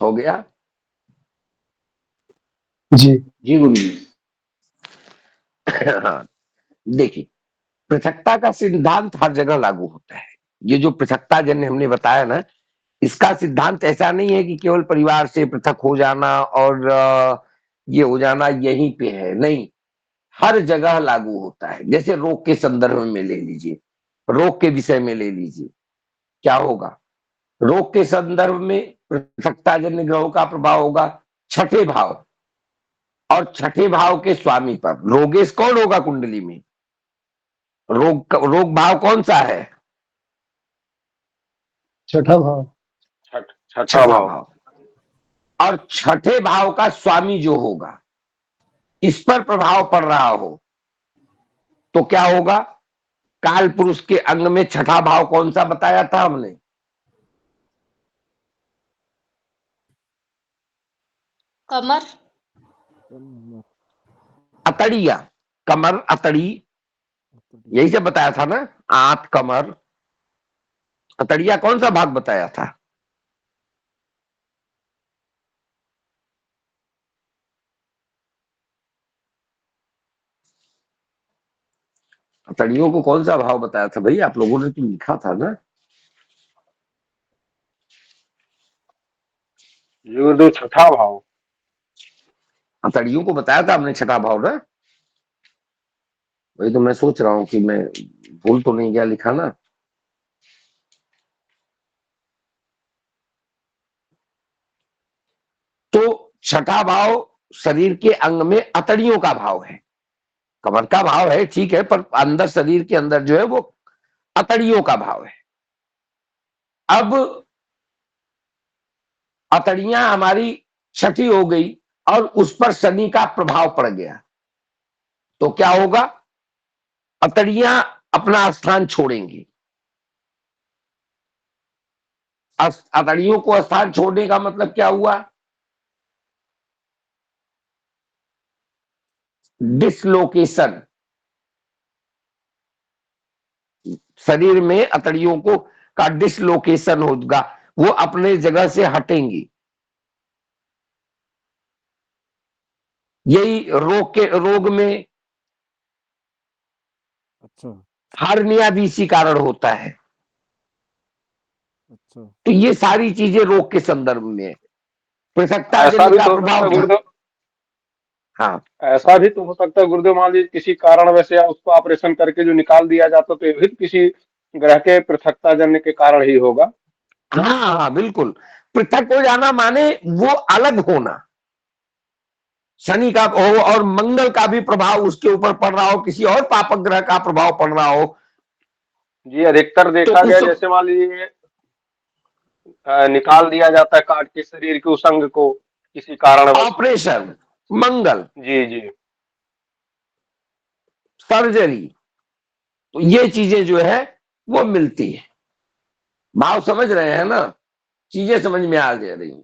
[SPEAKER 3] हो गया?
[SPEAKER 6] जी
[SPEAKER 3] जी गुरु जी। हाँ, देखिए, पृथकता का सिद्धांत हर जगह लागू होता है। ये जो पृथकता जन्य हमने बताया ना, इसका सिद्धांत ऐसा नहीं है कि केवल परिवार से पृथक हो जाना और ये हो जाना यहीं पे है, नहीं, हर जगह लागू होता है। जैसे रोग के संदर्भ में ले लीजिए, रोग के विषय में ले लीजिए, क्या होगा? रोग के संदर्भ में पृथकता जन्य ग्रहों का प्रभाव होगा छठे भाव, और छठे भाव के स्वामी पर रोगेश कौन होगा कुंडली में? रोग भाव कौन सा है?
[SPEAKER 6] छठा भाव।
[SPEAKER 8] छठा
[SPEAKER 3] छठा
[SPEAKER 8] भाव।
[SPEAKER 3] भाव। और छठे भाव का स्वामी जो होगा, इस पर प्रभाव पड़ रहा हो तो क्या होगा? काल पुरुष के अंग में छठा भाव कौन सा बताया था हमने?
[SPEAKER 7] कमर।
[SPEAKER 3] अतड़िया, कमर अतड़ी, यही से बताया था ना, आंत कमर। अतड़िया कौन सा भाग बताया था? अतड़ियों को कौन सा भाव बताया था भाई? आप लोगों ने तो लिखा था ना।
[SPEAKER 8] जी गुरुदेव छठा भाव।
[SPEAKER 3] अतड़ियों को बताया था हमने छठा भाव ना। वही तो मैं सोच रहा हूँ कि मैं भूल तो नहीं गया लिखा ना। छठा भाव शरीर के अंग में अतड़ियों का भाव है। कमर का भाव है ठीक है, पर अंदर शरीर के अंदर जो है वो अतड़ियों का भाव है। अब अतड़ियां हमारी छठी हो गई और उस पर शनि का प्रभाव पड़ गया, तो क्या होगा? अतड़ियां अपना स्थान छोड़ेंगी। अतड़ियों को स्थान छोड़ने का मतलब क्या हुआ? डिसलोकेशन। शरीर में अतड़ियों को का डिसलोकेशन होगा, वो अपने जगह से हटेंगी। यही रोग में
[SPEAKER 9] अच्छा
[SPEAKER 3] हार्निया भी इसी कारण होता है।
[SPEAKER 9] अच्छा।
[SPEAKER 3] तो ये सारी चीजें रोग के संदर्भ में है। पृथकता
[SPEAKER 8] ऐसा
[SPEAKER 3] जन्य
[SPEAKER 8] भी
[SPEAKER 3] का
[SPEAKER 8] तो हो सकता है
[SPEAKER 3] प्रभाव।
[SPEAKER 8] गुरुदेव,
[SPEAKER 3] हाँ,
[SPEAKER 8] ऐसा भी तो हो सकता है गुरुदेव, मान लीजिए किसी कारण वैसे या उसको ऑपरेशन करके जो निकाल दिया जाता तो ये भी किसी ग्रह के पृथकता जन्य के कारण ही होगा।
[SPEAKER 3] हाँ, हाँ, बिल्कुल। पृथक हो जाना माने वो अलग होना। शनि का हो और मंगल का भी प्रभाव उसके ऊपर पड़ रहा हो, किसी और पापक ग्रह का प्रभाव पड़ रहा हो,
[SPEAKER 8] जी अधिकतर
[SPEAKER 3] तो
[SPEAKER 8] देखा गया,
[SPEAKER 3] उस
[SPEAKER 8] जैसे मान लीजिए निकाल दिया जाता है काट के शरीर के उस अंग को किसी कारणवश।
[SPEAKER 3] ऑपरेशन, मंगल,
[SPEAKER 8] जी जी।
[SPEAKER 3] सर्जरी, तो ये चीजें जो है वो मिलती है। भाव समझ रहे हैं ना? चीजें समझ में आ जा रही हैं।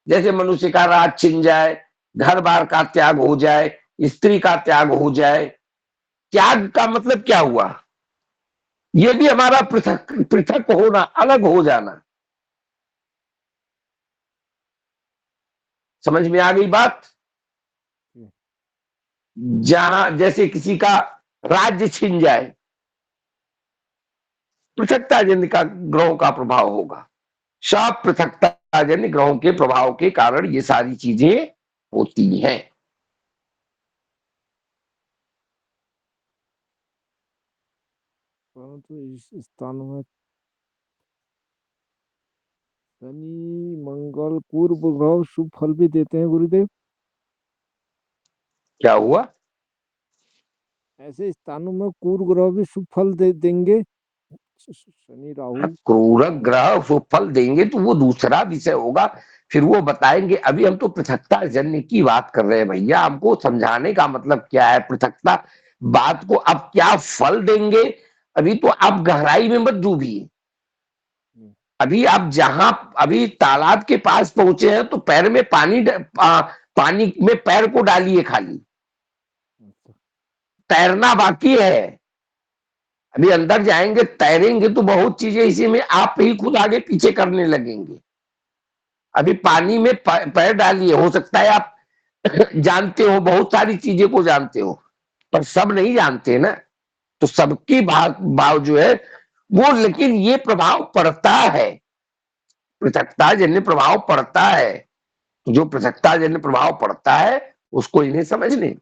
[SPEAKER 3] जैसे मनुष्य का राज छिन जाए, घर बार का त्याग हो जाए, स्त्री का त्याग हो जाए। त्याग का मतलब क्या हुआ? ये भी हमारा पृथक पृथक होना, अलग हो जाना। समझ में आ गई बात? जहां जैसे किसी का राज्य छिन जाए, पृथकता जन्य का ग्रहों का प्रभाव होगा। सब पृथकता जन्य ग्रहों के प्रभाव के कारण ये सारी चीजें होती हैं।
[SPEAKER 9] परंतु इस स्थान में शनि मंगल पूर्व ग्रह शुभ फल भी देते हैं गुरुदेव।
[SPEAKER 3] क्या हुआ?
[SPEAKER 9] ऐसे स्थानों में क्रूर ग्रह भी शुभ फल देंगे। शनि राहु।
[SPEAKER 3] क्रूर ग्रह वो फल देंगे तो वो दूसरा विषय होगा, फिर वो बताएंगे। अभी हम तो पृथकता जन्य की बात कर रहे हैं भैया। हमको समझाने का मतलब क्या है पृथकता बात को। अब क्या फल देंगे, अभी तो आप गहराई में मत डूबिए। अभी आप जहां अभी तालाब के पास पहुंचे हैं तो पैर में पानी में पैर को डालिए, खाली तैरना बाकी है। अभी अंदर जाएंगे, तैरेंगे तो बहुत चीजें इसी में आप ही खुद आगे पीछे करने लगेंगे। अभी पानी में पैर डालिए, हो सकता है आप जानते हो, बहुत सारी चीजें को जानते हो, पर सब नहीं जानते ना। तो सबकी भाव जो है वो, लेकिन ये प्रभाव पड़ता है, पृथकता जन्य प्रभाव पड़ता है। तो जो पृथकता जन्य प्रभाव पड़ता है उसको इन्हें समझने।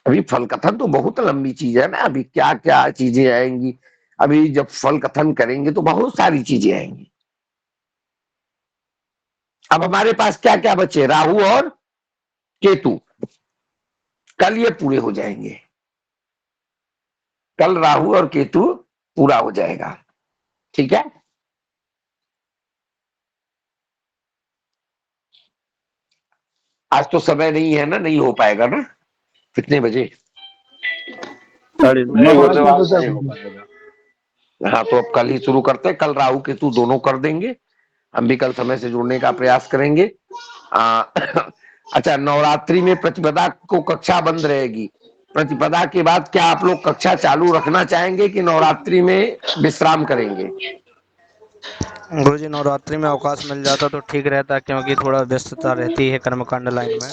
[SPEAKER 3] अभी फल कथन तो बहुत लंबी चीज है ना, अभी क्या क्या चीजें आएंगी। अभी जब फल कथन करेंगे तो बहुत सारी चीजें आएंगी। अब हमारे पास क्या क्या बचे? राहु और केतु। कल ये पूरे हो जाएंगे, कल राहु और केतु पूरा हो जाएगा। ठीक है, आज तो समय नहीं है ना, नहीं हो पाएगा ना? कितने बजे?
[SPEAKER 8] नहीं
[SPEAKER 6] 5
[SPEAKER 8] गुरुदेव, आज
[SPEAKER 6] बजे
[SPEAKER 8] नहीं हो
[SPEAKER 6] तक।
[SPEAKER 8] पाएगा।
[SPEAKER 3] हाँ, तो अब कल ही शुरू करते हैं। कल राहु केतु दोनों कर देंगे। हम भी कल समय से जुड़ने का प्रयास करेंगे। अच्छा, नवरात्रि में प्रतिपदा को कक्षा बंद रहेगी। प्रतिपदा के बाद क्या आप लोग कक्षा चालू रखना चाहेंगे कि नवरात्रि में विश्राम करेंगे?
[SPEAKER 10] गुरुजी नवरात्रि में अवकाश मिल जाता तो ठीक रहता, क्योंकि थोड़ा व्यस्तता रहती है कर्मकांड लाइन में।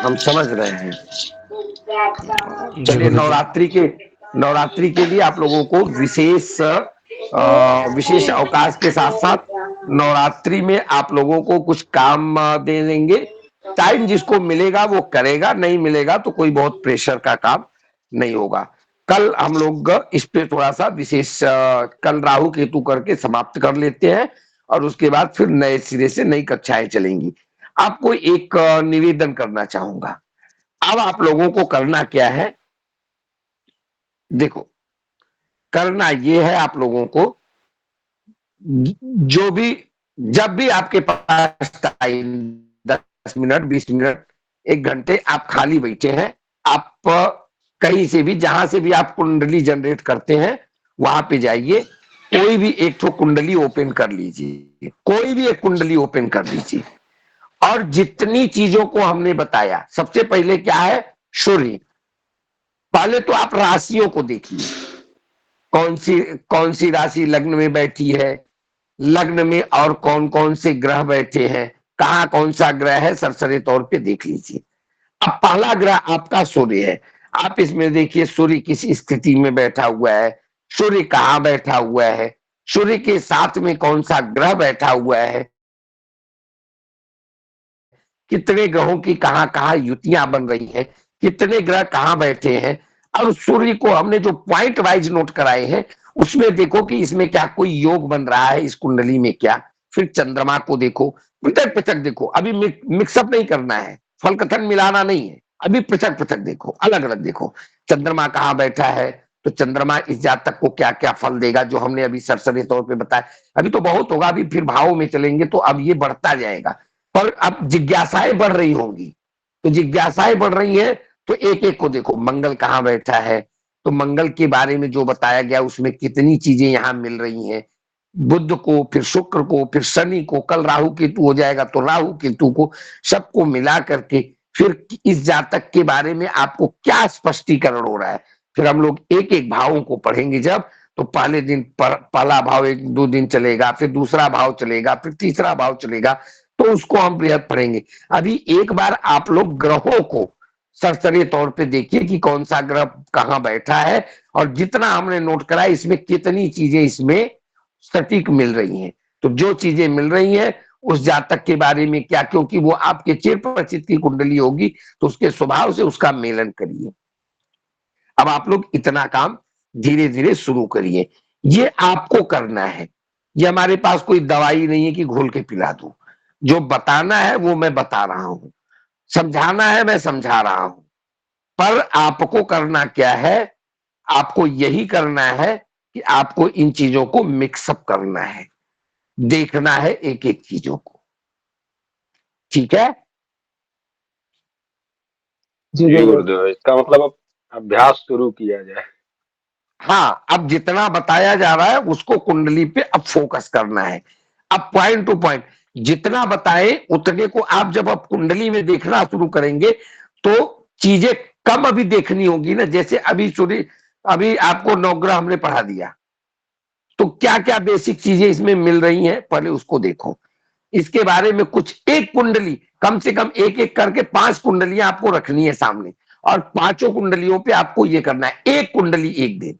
[SPEAKER 3] हम समझ रहे हैं।
[SPEAKER 10] जी
[SPEAKER 3] चलिए,
[SPEAKER 10] गुरुजी।
[SPEAKER 3] नवरात्रि के लिए आप लोगों को विशेष अवकाश के साथ साथ नवरात्रि में आप लोगों को कुछ काम दे देंगे। टाइम जिसको मिलेगा वो करेगा, नहीं मिलेगा तो कोई बहुत प्रेशर का काम नहीं होगा। कल हम लोग इस पे थोड़ा सा विशेष कल राहु केतु करके समाप्त कर लेते हैं और उसके बाद फिर नए सिरे से नई कक्षाएं चलेंगी। आपको एक निवेदन करना चाहूंगा। अब आप लोगों को करना क्या है, देखो करना ये है आप लोगों को, जो भी जब भी आपके पास टाइम 10 मिनट 20 मिनट 1 घंटे आप खाली बैठे हैं, आप कहीं से भी जहां से भी आप कुंडली जनरेट करते हैं वहां पे जाइए, कोई भी एक तो कुंडली ओपन कर लीजिए, कोई भी एक कुंडली ओपन कर लीजिए, और जितनी चीजों को हमने बताया, सबसे पहले क्या है, सूर्य। पहले तो आप राशियों को देखिए, कौन सी राशि लग्न में बैठी है, लग्न में और कौन कौन से ग्रह बैठे हैं, कहाँ कौन सा ग्रह है, सरसरी तौर पे देख लीजिए। अब पहला ग्रह आपका सूर्य है, आप इसमें देखिए सूर्य किस स्थिति में बैठा हुआ है, सूर्य कहाँ बैठा हुआ है, सूर्य के साथ में कौन सा ग्रह बैठा हुआ है, कितने ग्रहों की कहां कहां युतियां बन रही हैं, कितने ग्रह कहां बैठे हैं, और सूर्य को हमने जो पॉइंट वाइज नोट कराए हैं उसमें देखो कि इसमें क्या कोई योग बन रहा है इस कुंडली में क्या। फिर चंद्रमा को देखो, पृथक पृथक देखो, अभी मिक्सअप नहीं करना है, फल कथन मिलाना नहीं है, अभी पृथक पृथक देखो, अलग अलग देखो। चंद्रमा कहाँ बैठा है, तो चंद्रमा इस जातक को क्या क्या फल देगा, जो हमने अभी सरसरी तौर पे बताया। अभी तो बहुत होगा, अभी फिर भावों में चलेंगे तो अब ये बढ़ता जाएगा, पर अब जिज्ञासाएं बढ़ रही होंगी, तो जिज्ञासाएं बढ़ रही है तो एक एक को देखो। मंगल कहाँ बैठा है, तो मंगल के बारे में जो बताया गया उसमें कितनी चीजें यहां मिल रही हैं, बुध को, फिर शुक्र को, फिर शनि को, कल राहु केतु हो जाएगा तो राहु केतु को, सबको मिला करके फिर इस जातक के बारे में आपको क्या स्पष्टीकरण हो रहा है। फिर हम लोग एक एक भावों को पढ़ेंगे जब, तो पहले दिन पहला भाव 1-2 दिन चलेगा, फिर दूसरा भाव चलेगा, फिर तीसरा भाव चलेगा, तो उसको हम बृहद पढ़ेंगे। अभी एक बार आप लोग ग्रहों को सरसरी तौर पे देखिए कि कौन सा ग्रह कहाँ बैठा है, और जितना हमने नोट करा इसमें कितनी चीजें इसमें सटीक मिल रही हैं। तो जो चीजें मिल रही हैं उस जातक के बारे में क्या, क्योंकि वो आपके चिर परिचित की कुंडली होगी, तो उसके स्वभाव से उसका मेलन करिए। अब आप लोग इतना काम धीरे धीरे शुरू करिए, ये आपको करना है, ये हमारे पास कोई दवाई नहीं है कि घोल के पिला दूं। जो बताना है वो मैं बता रहा हूं, समझाना है मैं समझा रहा हूं, पर आपको करना क्या है, आपको यही करना है कि आपको इन चीजों को मिक्सअप करना है, देखना है एक एक चीजों को, ठीक है।
[SPEAKER 6] जी
[SPEAKER 8] जी
[SPEAKER 6] गुरुदेव।
[SPEAKER 8] गुरुदेव, इसका मतलब अब अभ्यास शुरू किया जाए।
[SPEAKER 3] हाँ, अब जितना बताया जा रहा है उसको कुंडली पे अब फोकस करना है। अब पॉइंट टू पॉइंट जितना बताए उतने को आप जब आप कुंडली में देखना शुरू करेंगे तो चीजें कम अभी देखनी होगी ना। जैसे अभी सूर्य, अभी आपको नवग्रह हमने पढ़ा दिया, तो क्या क्या बेसिक चीजें इसमें मिल रही हैं पहले उसको देखो। इसके बारे में कुछ एक कुंडली, कम से कम एक एक करके 5 कुंडलियां आपको रखनी है सामने, और 5 कुंडलियों पे आपको ये करना है, एक कुंडली एक दिन,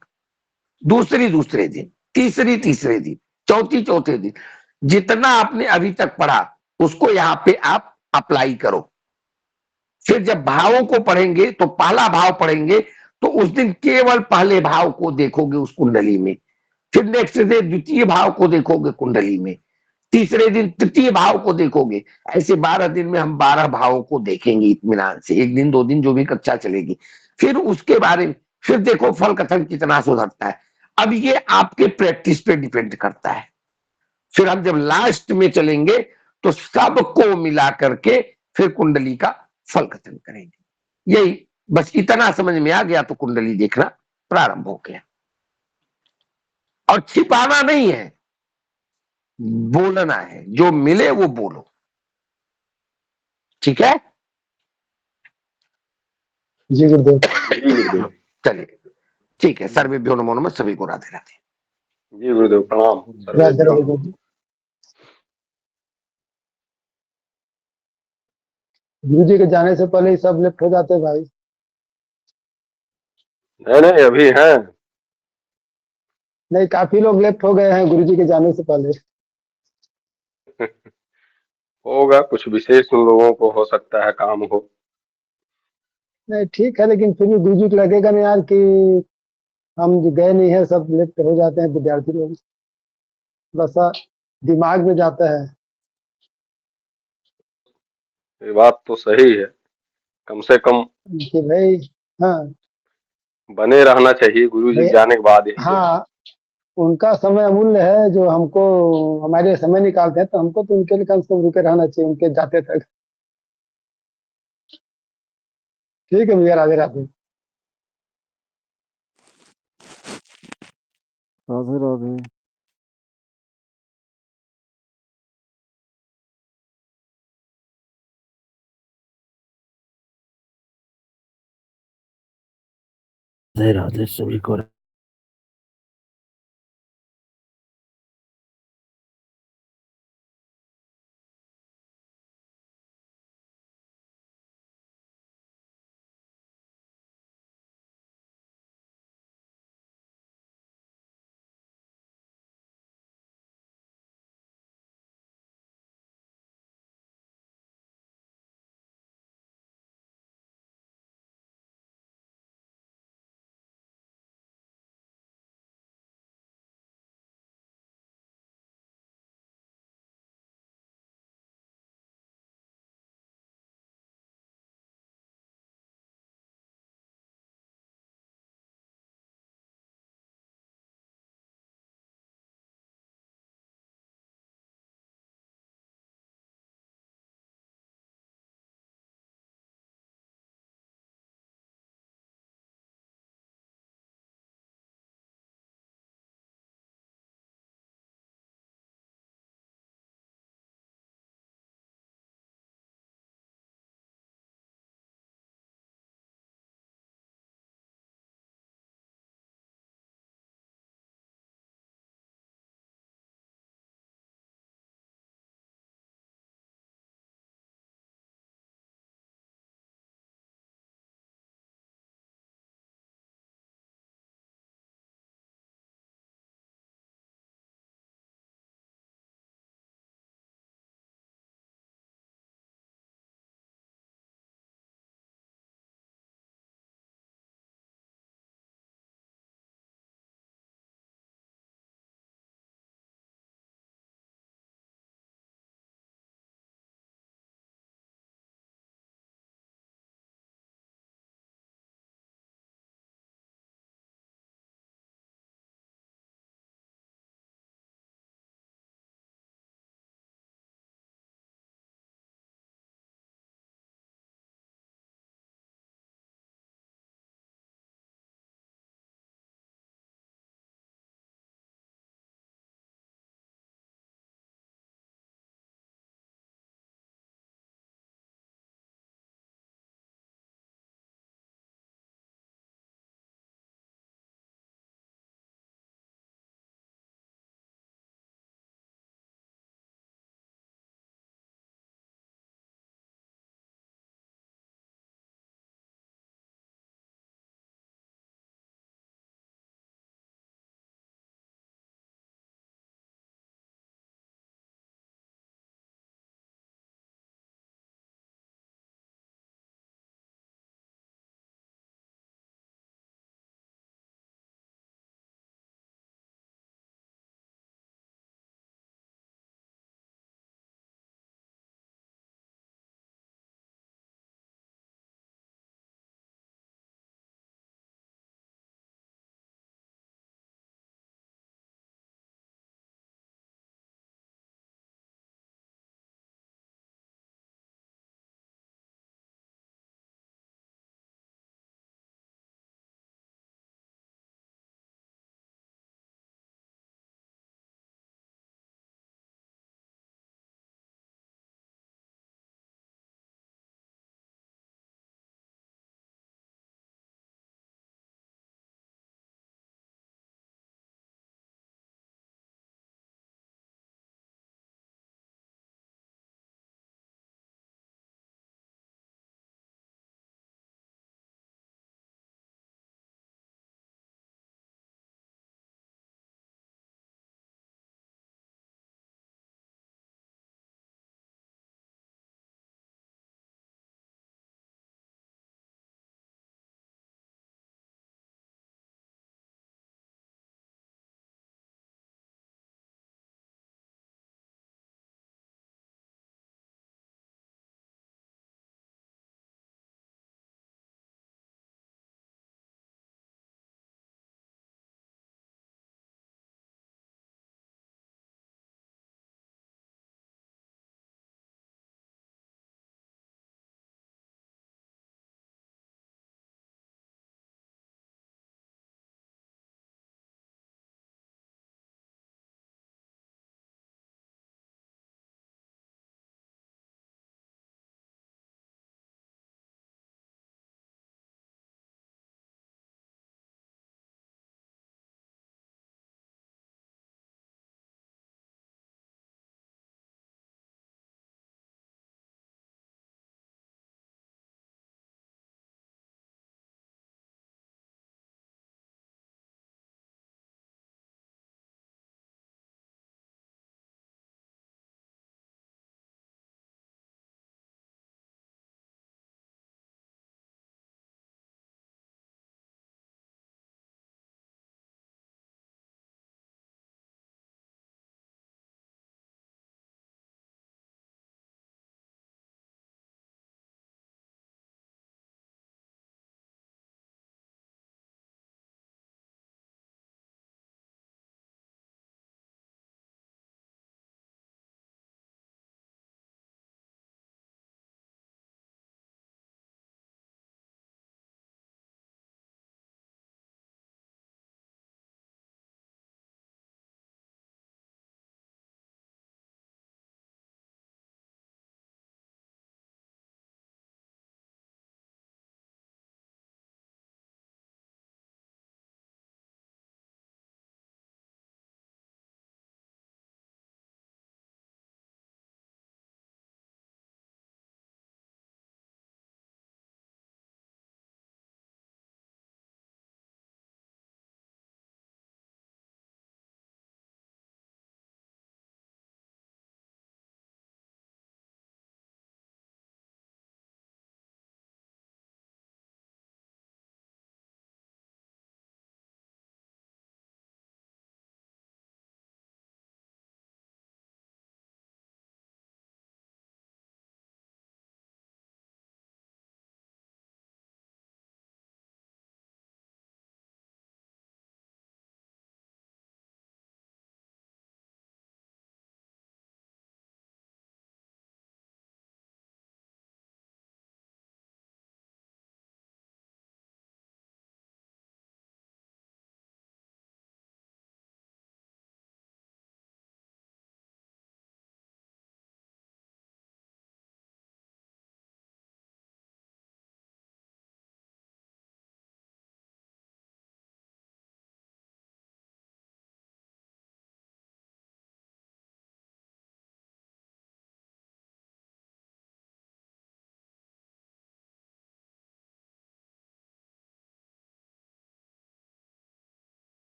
[SPEAKER 3] दूसरी दूसरे दिन, तीसरी तीसरे दिन, चौथी चौथे दिन, जितना आपने अभी तक पढ़ा उसको यहां पे आप अप्लाई करो। फिर जब भावों को पढ़ेंगे तो पहला भाव पढ़ेंगे तो उस दिन केवल पहले भाव को देखोगे उस कुंडली में, फिर नेक्स्ट डे द्वितीय भाव को देखोगे कुंडली में, तीसरे दिन तृतीय भाव को देखोगे। ऐसे 12 दिन में हम 12 भावों को देखेंगे इत्मीनान से, 1 दिन 2 दिन जो भी कक्षा चलेगी। फिर उसके बारे में फिर देखो फल कथन कितना सुधरता है। अब ये आपके प्रैक्टिस पे डिपेंड करता है। फिर हम जब लास्ट में चलेंगे तो सबको मिला करके फिर कुंडली का फल कथन करेंगे। यही बस इतना समझ में आ गया तो कुंडली देखना प्रारंभ हो गया। और छिपाना नहीं है, बोलना है, जो मिले वो बोलो, ठीक है।
[SPEAKER 6] जी गुरुदेव।
[SPEAKER 8] जी गुरुदेव।
[SPEAKER 3] चलिए ठीक है, सर्वेभ्यो नमो नमः, सभी को राधे राधे।
[SPEAKER 8] जी गुरुदेव, प्रणाम।
[SPEAKER 6] राधे
[SPEAKER 8] सर्वेभ्यो
[SPEAKER 6] राधे
[SPEAKER 8] नमः।
[SPEAKER 6] गुरुजी। गुरुजी के जाने से पहले ही सब लेफ्ट हो जाते हैं भाई।
[SPEAKER 8] नहीं नहीं, अभी हैं।
[SPEAKER 6] नहीं, काफी लोग लेफ्ट हो गए हैं गुरुजी के जाने से पहले।
[SPEAKER 8] होगा, कुछ विशेष उन लोगों को हो सकता है काम हो।
[SPEAKER 6] नहीं ठीक है, लेकिन फिर भी गुरुजी को लगेगा ना यार कि हम जो गए नहीं है, सब लेफ्ट हो जाते हैं विद्यार्थी लोग। थोड़ा सा दिमाग में जाता है।
[SPEAKER 8] ये बात तो सही है, कम से कम
[SPEAKER 6] कि भाई हाँ
[SPEAKER 8] बने रहना चाहिए गुरु जी
[SPEAKER 6] भाई
[SPEAKER 8] जाने के बाद यही है।
[SPEAKER 6] हाँ, उनका समय अमूल्य है, जो हमको हमारे लिए समय निकालते हैं, तो हमको तो उनके लिए कम से कम रुके रहना चाहिए उनके जाते तक। ठीक है भैया, राधे राधे।
[SPEAKER 9] राधे राधे।
[SPEAKER 5] राधे राधे सभी को।